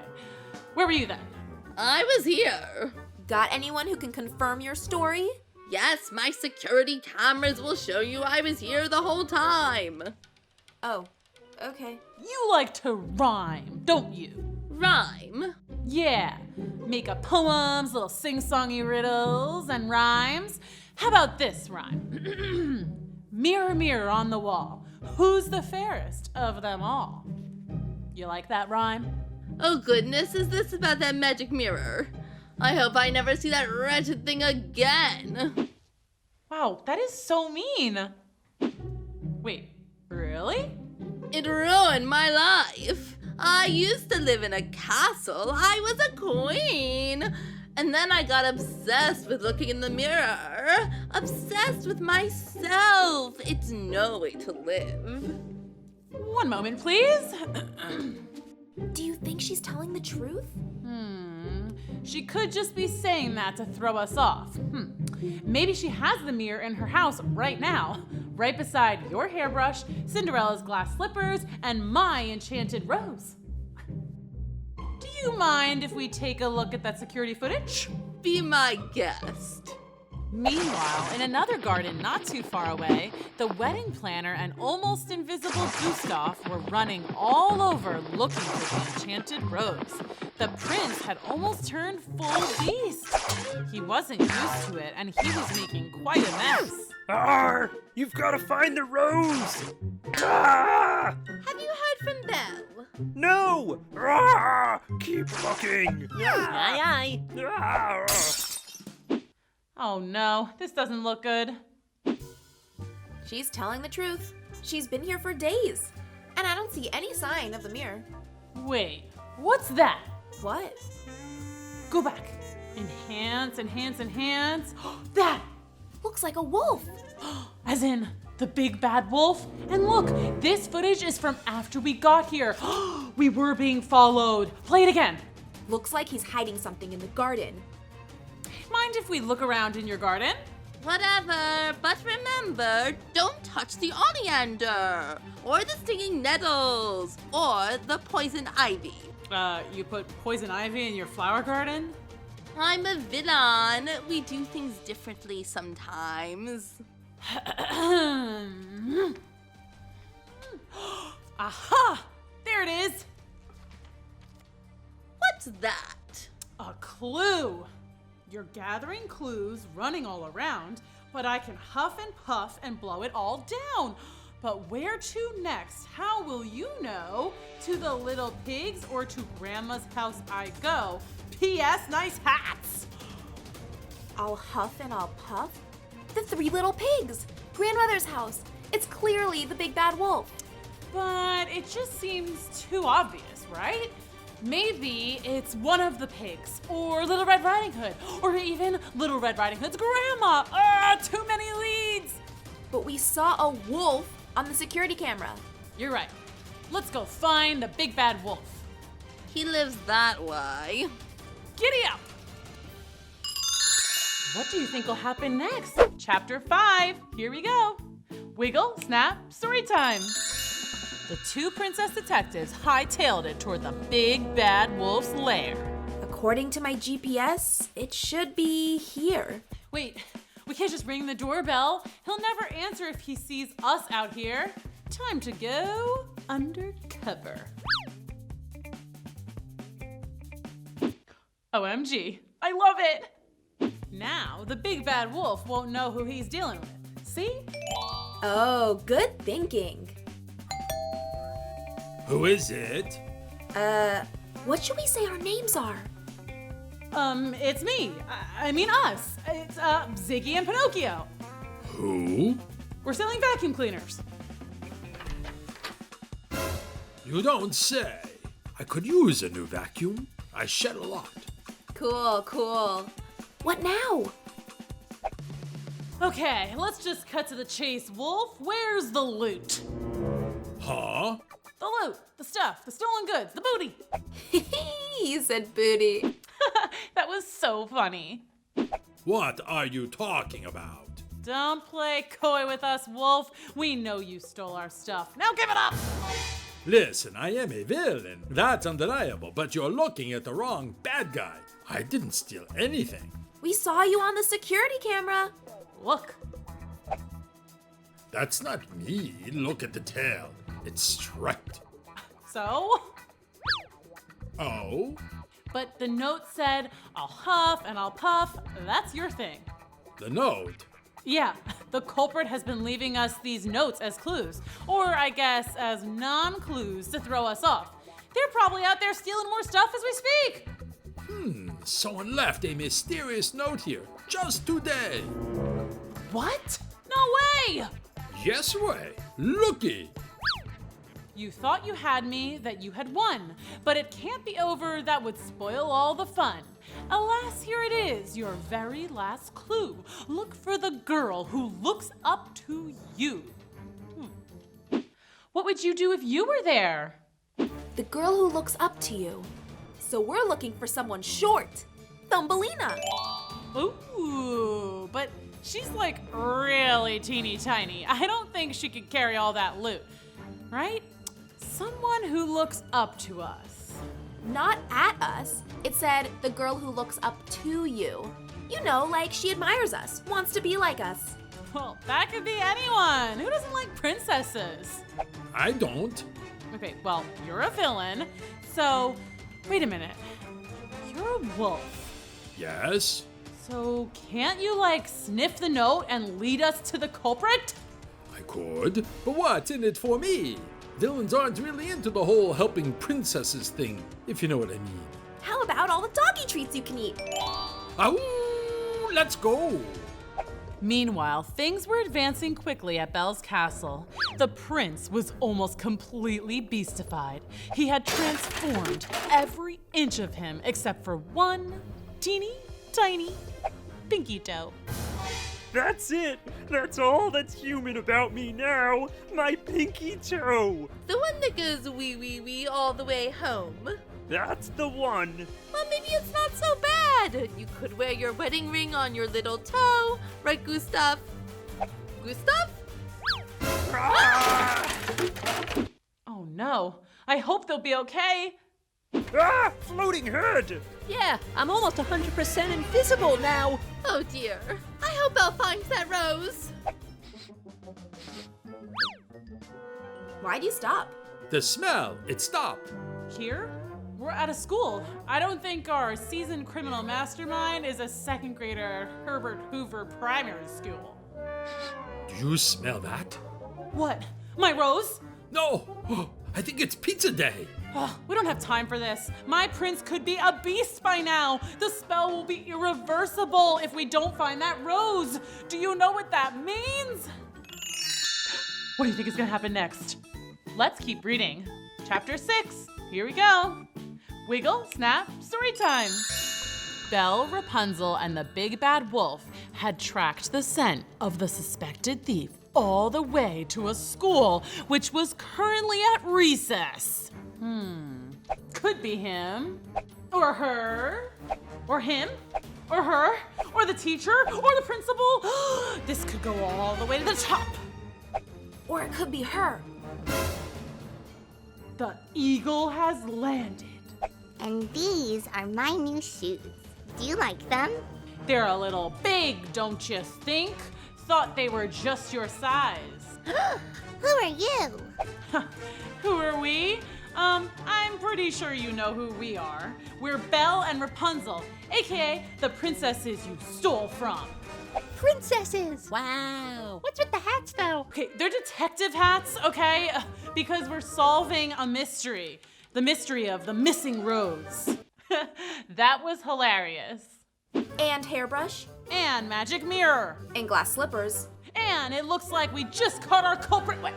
Where were you then? I was here. Got anyone who can confirm your story? Yes, my security cameras will show you I was here the whole time. Oh, okay. You like to rhyme, don't you? Rhyme? Yeah. Make up poems, little sing-songy riddles and rhymes. How about this rhyme? Mirror, mirror on the wall, who's the fairest of them all? You like that rhyme? Oh goodness, is this about that magic mirror? I hope I never see that wretched thing again. Wow, that is so mean. Wait, really? It ruined my life. I used to live in a castle. I was a queen. And then I got obsessed with looking in the mirror. Obsessed with myself. It's no way to live. One moment, please. Do you think she's telling the truth? She could just be saying that to throw us off. Maybe she has the mirror in her house right now, right beside your hairbrush, Cinderella's glass slippers, and my enchanted rose. Do you mind if we take a look at that security footage? Be my guest. Meanwhile, in another garden not too far away, the wedding planner and almost invisible Gustav were running all over looking for the enchanted rose. The prince had almost turned full beast. He wasn't used to it, and he was making quite a mess. Arr! You've got to find the rose! Ah! Have you heard from Belle? No! Ah! Keep looking! Aye, aye. Ah! Oh no, this doesn't look good. She's telling the truth. She's been here for days. And I don't see any sign of the mirror. Wait, what's that? What? Go back. Enhance, enhance, enhance. That! Looks like a wolf. As in, the big bad wolf? And look, this footage is from after we got here. We were being followed. Play it again. Looks like he's hiding something in the garden. Mind if we look around in your garden? Whatever, but remember, don't touch the oleander, or the stinging nettles, or the poison ivy. You put poison ivy in your flower garden? I'm a villain. We do things differently sometimes. Aha! There it is! What's that? A clue! You're gathering clues, running all around, but I can huff and puff and blow it all down. But where to next? How will you know? To the little pigs or to Grandma's house I go? P.S. Nice hats! I'll huff and I'll puff? The three little pigs! Grandmother's house! It's clearly the big bad wolf. But it just seems too obvious, right? Maybe it's one of the pigs, or Little Red Riding Hood, or even Little Red Riding Hood's grandma. Too many leads! But we saw a wolf on the security camera. You're right. Let's go find the big bad wolf. He lives that way. Giddy up! What do you think will happen next? Chapter 5, here we go. Wiggle, snap, story time. The two princess detectives hightailed it toward the big bad wolf's lair. According to my GPS, it should be here. Wait, We can't just ring the doorbell. He'll never answer if he sees us out here. Time to go undercover. OMG, I love it! Now, the big bad wolf won't know who he's dealing with. See? Oh, good thinking. Who is it? What should we say our names are? It's me. I mean us. It's, Ziggy and Pinocchio. Who? We're selling vacuum cleaners. You don't say. I could use a new vacuum. I shed a lot. Cool, cool. What now? Okay, let's just cut to the chase, Wolf. Where's the loot? Huh? The loot, the stuff, the stolen goods, the booty. You said booty. That was so funny. What are you talking about? Don't play coy with us, Wolf. We know you stole our stuff. Now give it up! Listen, I am a villain. That's undeniable, but you're looking at the wrong bad guy. I didn't steal anything. We saw you on the security camera. Look. That's not me. Look at the tail. It's striped. So? Oh? But the note said, I'll huff and I'll puff. That's your thing. The note? Yeah, the culprit has been leaving us these notes as clues. Or I guess as non-clues to throw us off. They're probably out there stealing more stuff as we speak. Someone left a mysterious note here just today. What? No way! Yes way. Looky. You thought you had me, that you had won, but it can't be over, that would spoil all the fun. Alas, here it is, your very last clue. Look for the girl who looks up to you. What would you do if you were there? The girl who looks up to you. So we're looking for someone short. Thumbelina. Ooh, but she's like really teeny tiny. I don't think she could carry all that loot, right? Someone who looks up to us. Not at us. It said the girl who looks up to you. You know, like she admires us, wants to be like us. Well, that could be anyone. Who doesn't like princesses? I don't. Okay, well, you're a villain. So, wait a minute. You're a wolf. Yes? So, can't you, like, sniff the note and lead us to the culprit? I could, but what's in it for me? Villains aren't really into the whole helping princesses thing, if you know what I mean. How about all the doggy treats you can eat? Ow! Let's go! Meanwhile, things were advancing quickly at Belle's castle. The prince was almost completely beastified. He had transformed every inch of him except for one teeny tiny pinky toe. That's it! That's all that's human about me now! My pinky toe! The one that goes wee wee wee all the way home. That's the one! Well, maybe it's not so bad. You could wear your wedding ring on your little toe, right, Gustav? Gustav? Oh no, I hope they'll be okay. Ah! Floating head! Yeah, I'm almost 100% invisible now. Oh dear. I hope Belle finds that rose. Why'd you stop? The smell, it stopped. Here? We're at a school. I don't think our seasoned criminal mastermind is a second grader at Herbert Hoover Primary School. Do you smell that? What? My rose? No! I think it's pizza day. Oh, we don't have time for this. My prince could be a beast by now. The spell will be irreversible if we don't find that rose. Do you know what that means? What do you think is gonna happen next? Let's keep reading. Chapter 6, here we go. Wiggle, snap, story time. Belle, Rapunzel, and the big bad wolf had tracked the scent of the suspected thief all the way to a school which was currently at recess. Could be him, or her, or him, or her, or the teacher, or the principal. This could go all the way to the top. Or it could be her. The eagle has landed. And these are my new shoes. Do you like them? They're a little big, don't you think? Thought they were just your size. Who are you? Who are we? I'm pretty sure you know who we are. We're Belle and Rapunzel, aka the princesses you stole from. Princesses! Wow. What's with the hats, though? Okay, they're detective hats, okay? Because we're solving a mystery. The mystery of the missing rose. That was hilarious. And hairbrush. And magic mirror. And glass slippers. And it looks like we just caught our culprit. Wait.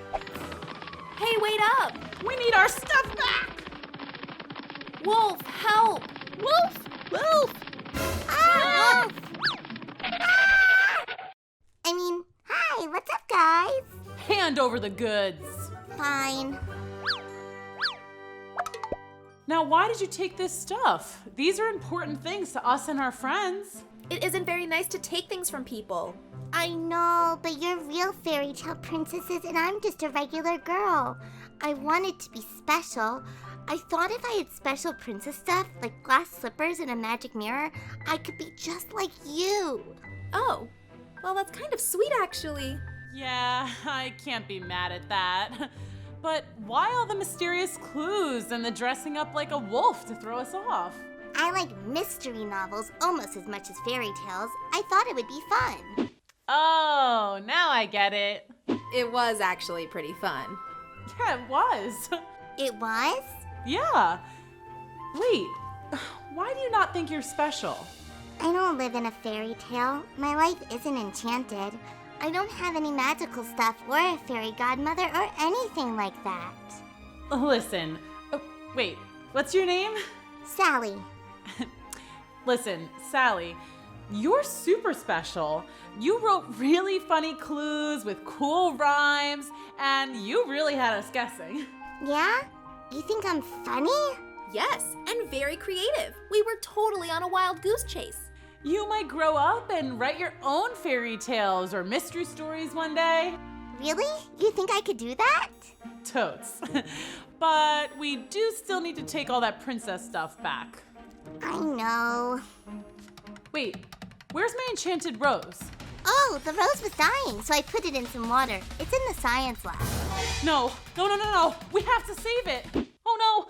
Hey, wait up! We need our stuff back! Wolf, help! Wolf! Wolf! Ah! Wolf! Hi, what's up, guys? Hand over the goods. Fine. Now, why did you take this stuff? These are important things to us and our friends. It isn't very nice to take things from people. I know, but you're real fairy tale princesses and I'm just a regular girl. I wanted to be special. I thought if I had special princess stuff, like glass slippers and a magic mirror, I could be just like you. Oh, well, that's kind of sweet, actually. Yeah, I can't be mad at that. But why all the mysterious clues and the dressing up like a wolf to throw us off? I like mystery novels almost as much as fairy tales. I thought it would be fun. Oh, now I get it. It was actually pretty fun. Yeah, it was. It was? Yeah. Wait, why do you not think you're special? I don't live in a fairy tale. My life isn't enchanted. I don't have any magical stuff or a fairy godmother or anything like that. Listen, wait, what's your name? Sally. Listen, Sally, you're super special. You wrote really funny clues with cool rhymes, and you really had us guessing. Yeah? You think I'm funny? Yes, and very creative. We were totally on a wild goose chase. You might grow up and write your own fairy tales or mystery stories one day. Really? You think I could do that? Totes. But we do still need to take all that princess stuff back. I know. Wait, where's my enchanted rose? Oh, the rose was dying, so I put it in some water. It's in the science lab. No. We have to save it. Oh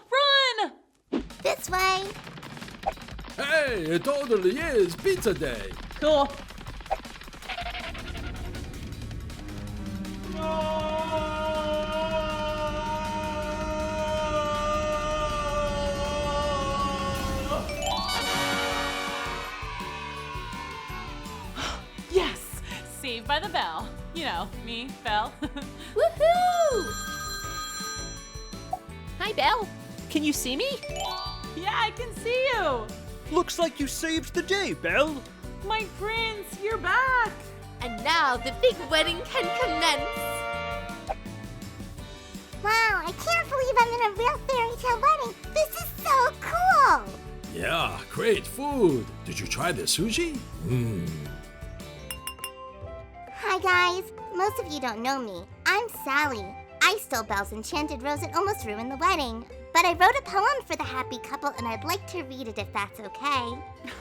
no, run! This way. Hey, it totally is pizza day. Cool. Yes! Saved by the Belle. You know, me, Belle. Woohoo! Hi, Belle. Can you see me? Yeah, I can see you. Looks like you saved the day, Belle. My prince, you're back. And now the big wedding can commence. Wow, I can't believe I'm in a real fairy tale wedding. This is so cool. Yeah, great food. Did you try the sushi? Hi, guys. Most of you don't know me. I'm Sally. I stole Belle's enchanted rose and almost ruined the wedding. But I wrote a poem for the happy couple, and I'd like to read it if that's okay.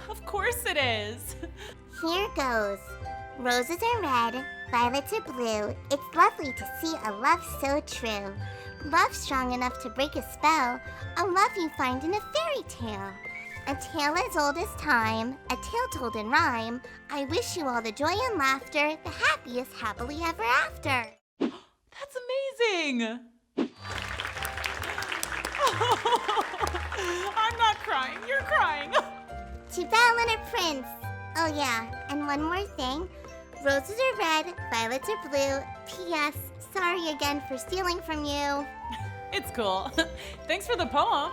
Of course it is. Here goes. Roses are red, violets are blue. It's lovely to see a love so true. Love strong enough to break a spell. A love you find in a fairy tale. A tale as old as time, a tale told in rhyme. I wish you all the joy and laughter, the happiest happily ever after. That's amazing. I'm not crying, you're crying. To Belle and her prince. Oh yeah, and one more thing. Roses are red, violets are blue. P.S. Sorry again for stealing from you. It's cool. Thanks for the poem.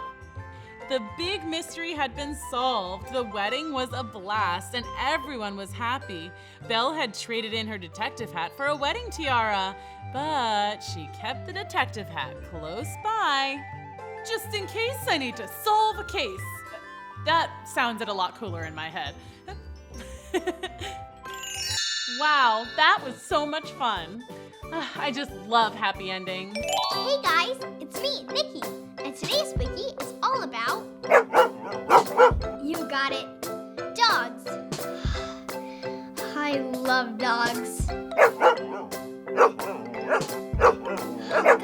The big mystery had been solved. The wedding was a blast and everyone was happy. Belle had traded in her detective hat for a wedding tiara, but she kept the detective hat close by. Just in case I need to solve a case. That sounded a lot cooler in my head. Wow, that was so much fun. I just love happy endings. Hey guys, it's me, Nikki, and today's wiki is all about... You got it. Dogs. I love dogs.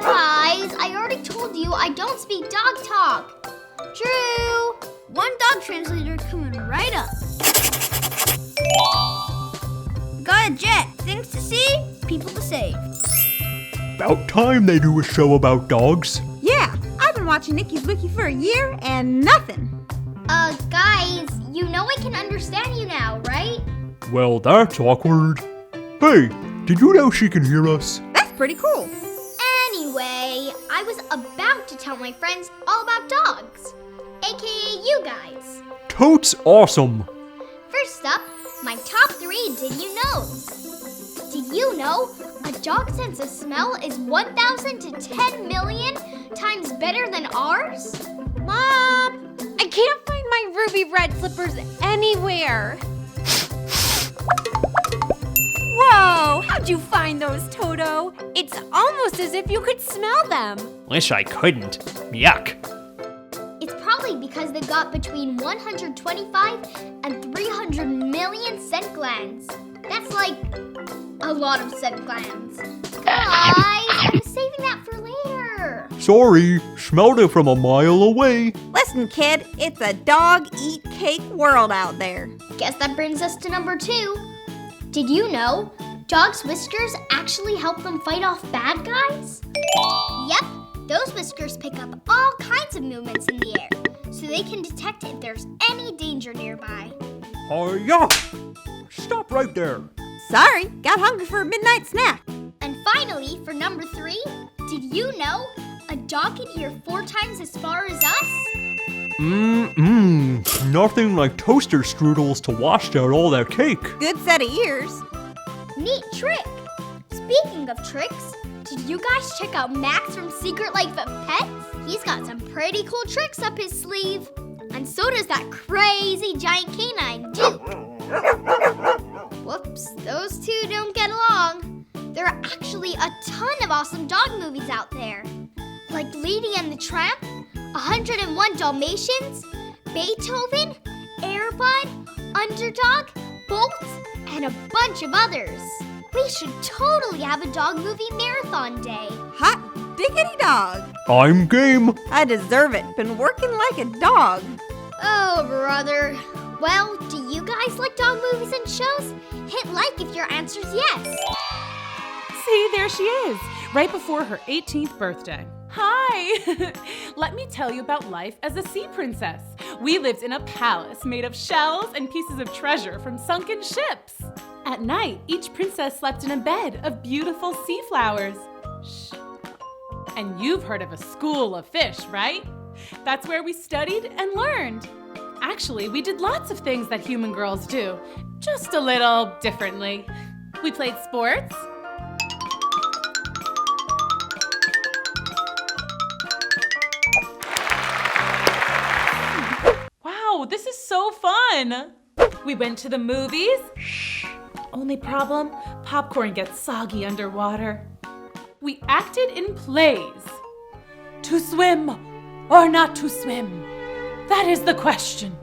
Guys, I already told you I don't speak dog talk. Drew! One dog translator coming right up. Got a jet. Things to see, people to save. About time they do a show about dogs. Yeah, I've been watching Nikki's Wiki for a year and nothing. Guys, you know I can understand you now, right? Well, that's awkward. Hey, did you know she can hear us? That's pretty cool. Anyway, I was about to tell my friends all about dogs, aka you guys. Totes awesome. First up, my top 3 did you knows. Did you know a dog's sense of smell is 1,000 to 10 million times better than ours? Mom! I can't find my ruby red slippers anywhere. Whoa! How'd you find those, Toto? It's almost as if you could smell them. Wish I couldn't. Yuck. It's probably because they've got between 125 and 300 million scent glands. That's like a lot of scent glands. Guys, I was saving that for later. Sorry, smelled it from a mile away. Listen, kid, it's a dog-eat-cake world out there. Guess that brings us to number 2. Did you know dogs' whiskers actually help them fight off bad guys? Yep, those whiskers pick up all kinds of movements in the air, so they can detect if there's any danger nearby. Hi-ya! Stop right there. Sorry, got hungry for a midnight snack. And finally, for number 3, did you know a dog can hear 4 times as far as us? Nothing like toaster strudels to wash out all that cake. Good set of ears. Neat trick. Speaking of tricks, did you guys check out Max from Secret Life of Pets? He's got some pretty cool tricks up his sleeve. And so does that crazy giant canine, Duke. Whoops, those two don't get along. There are actually a ton of awesome dog movies out there. Like Lady and the Tramp, 101 Dalmatians, Beethoven, Air Bud, Underdog, Bolt, and a bunch of others. We should totally have a dog movie marathon day. Hot diggity dog. I'm game. I deserve it. Been working like a dog. Oh, brother. Well, do you guys like dog movies and shows? Hit like if your answer's yes. See, there she is, right before her 18th birthday. Hi! Let me tell you about life as a sea princess. We lived in a palace made of shells and pieces of treasure from sunken ships. At night, each princess slept in a bed of beautiful sea flowers. Shh. And you've heard of a school of fish, right? That's where we studied and learned. Actually, we did lots of things that human girls do, just a little differently. We played sports. Wow, this is so fun. We went to the movies. Shh. Only problem, popcorn gets soggy underwater. We acted in plays. To swim or not to swim? That is the question.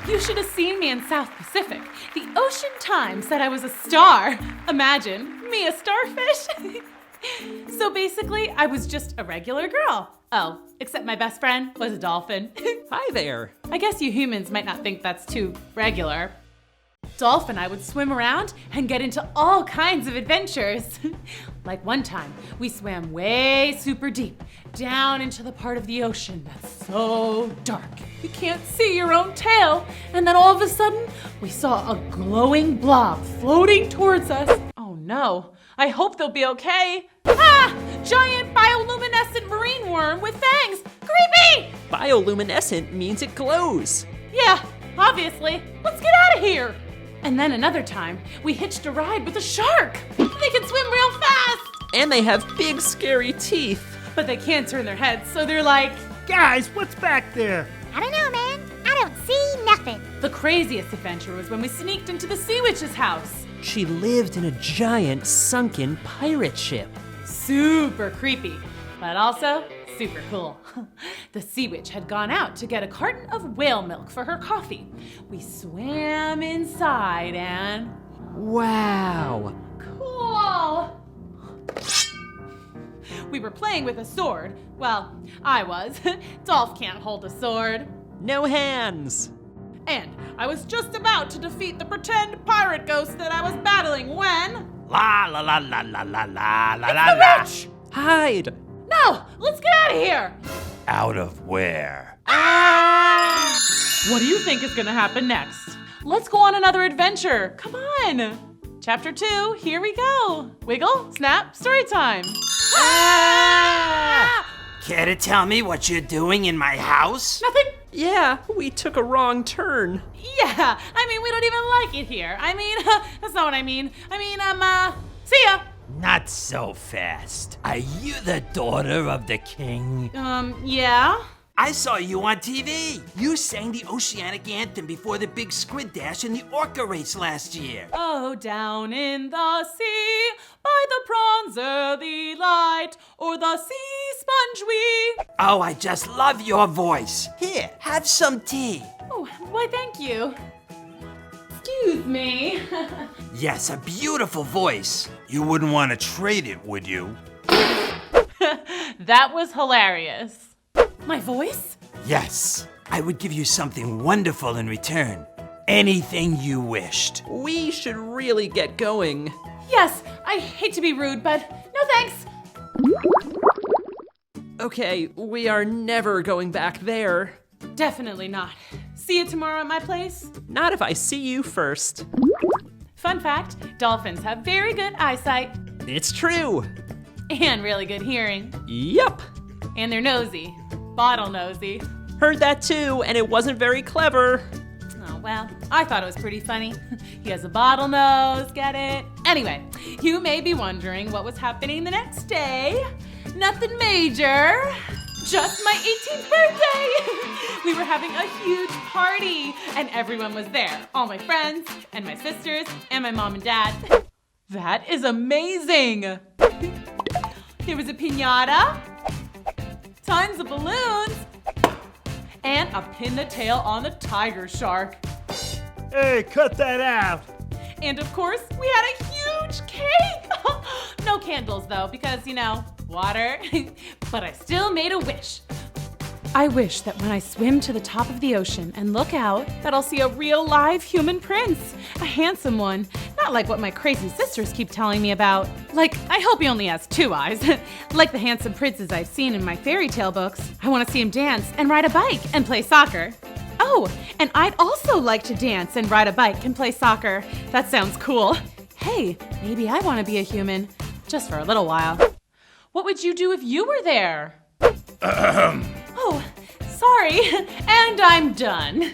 You should have seen me in South Pacific. The Ocean Times said I was a star. Imagine, me a starfish? So basically, I was just a regular girl. Oh, except my best friend was a dolphin. Hi there. I guess you humans might not think that's too regular. Dolph and I would swim around and get into all kinds of adventures. Like one time, we swam way super deep, down into the part of the ocean that's so dark you can't see your own tail. And then all of a sudden, we saw a glowing blob floating towards us. Oh no, I hope they'll be okay. Ah! Giant bioluminescent marine worm with fangs! Creepy! Bioluminescent means it glows. Yeah, obviously. Let's get out of here. And then another time, we hitched a ride with a shark. They can swim real fast. And they have big, scary teeth. But they can't turn their heads, so they're like, guys, what's back there? I don't know, man. I don't see nothing. The craziest adventure was when we sneaked into the sea witch's house. She lived in a giant, sunken pirate ship. Super creepy, but also super cool. The sea witch had gone out to get a carton of whale milk for her coffee. We swam inside and Wow. Cool. We were playing with a sword. Well, I was. Dolph can't hold a sword. No hands. And I was just about to defeat the pretend pirate ghost that I was battling when... La la la la la la la la It's la the la. witch! Hide. No! Let's get out of here! Out of where? What do you think is gonna happen next? Let's go on another adventure. Come on. Chapter 2, here we go. Wiggle, snap, story time. Care to tell me what you're doing in my house? Nothing. Yeah, we took a wrong turn. Yeah, I mean, we don't even like it here. I mean, that's not what I mean. I mean, see ya. Not so fast. Are you the daughter of the king? Yeah. I saw you on TV. You sang the Oceanic Anthem before the big squid dash in the orca race last year. Oh, down in the sea, by the prawns early light, or the sea sponge we... Oh, I just love your voice. Here, have some tea. Oh, why, thank you. Excuse me. Yes, a beautiful voice. You wouldn't want to trade it, would you? That was hilarious. My voice? Yes. I would give you something wonderful in return. Anything you wished. We should really get going. Yes, I hate to be rude, but no thanks. Okay, we are never going back there. Definitely not. See you tomorrow at my place? Not if I see you first. Fun fact, dolphins have very good eyesight. It's true. And really good hearing. Yup. And they're nosy. Bottle nosy. Heard that too, and it wasn't very clever. Oh, well, I thought it was pretty funny. He has a bottle nose, get it? Anyway, you may be wondering what was happening the next day. Nothing major. Just my 18th birthday! We were having a huge party, and everyone was there. All my friends, and my sisters, and my mom and dad. That is amazing! There was a piñata, tons of balloons, and a pin the tail on the tiger shark. Hey, cut that out! And of course, we had a huge cake! No candles though, because, you know, water. But I still made a wish. I wish that when I swim to the top of the ocean and look out, that I'll see a real live human prince. A handsome one. Not like what my crazy sisters keep telling me about. Like, I hope he only has 2 eyes. Like the handsome princes I've seen in my fairy tale books. I want to see him dance and ride a bike and play soccer. Oh, and I'd also like to dance and ride a bike and play soccer. That sounds cool. Hey, maybe I want to be a human. Just for a little while. What would you do if you were there? Oh, sorry. And I'm done.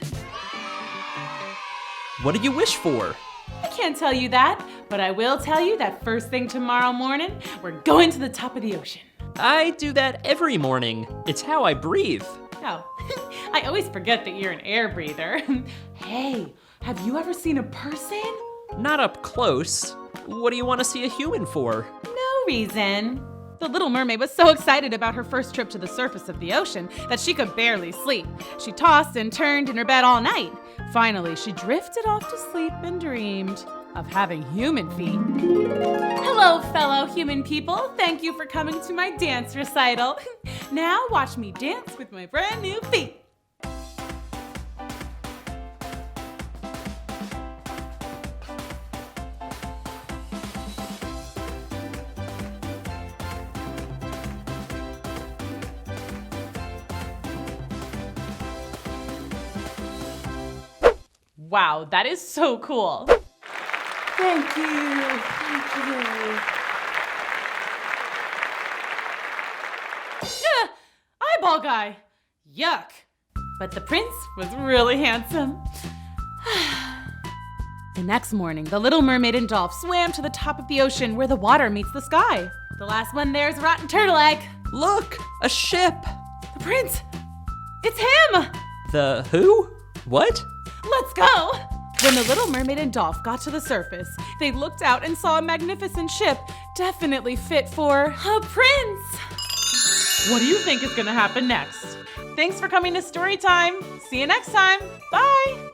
What did you wish for? I can't tell you that, but I will tell you that first thing tomorrow morning, we're going to the top of the ocean. I do that every morning. It's how I breathe. Oh, I always forget that you're an air breather. Hey, have you ever seen a person? Not up close. What do you want to see a human for? No reason. The Little Mermaid was so excited about her first trip to the surface of the ocean that she could barely sleep. She tossed and turned in her bed all night. Finally, she drifted off to sleep and dreamed of having human feet. Hello, fellow human people. Thank you for coming to my dance recital. Now watch me dance with my brand new feet. Wow, that is so cool. Thank you. Thank you. Eyeball guy. Yuck. But the prince was really handsome. The next morning, the Little Mermaid and Dolph swam to the top of the ocean where the water meets the sky. The last one there is a rotten turtle egg. Look, a ship. The prince. It's him. The who? What? Let's go! When the Little Mermaid and Dolph got to the surface, they looked out and saw a magnificent ship, definitely fit for a prince. What do you think is gonna happen next? Thanks for coming to Storytime. See you next time. Bye!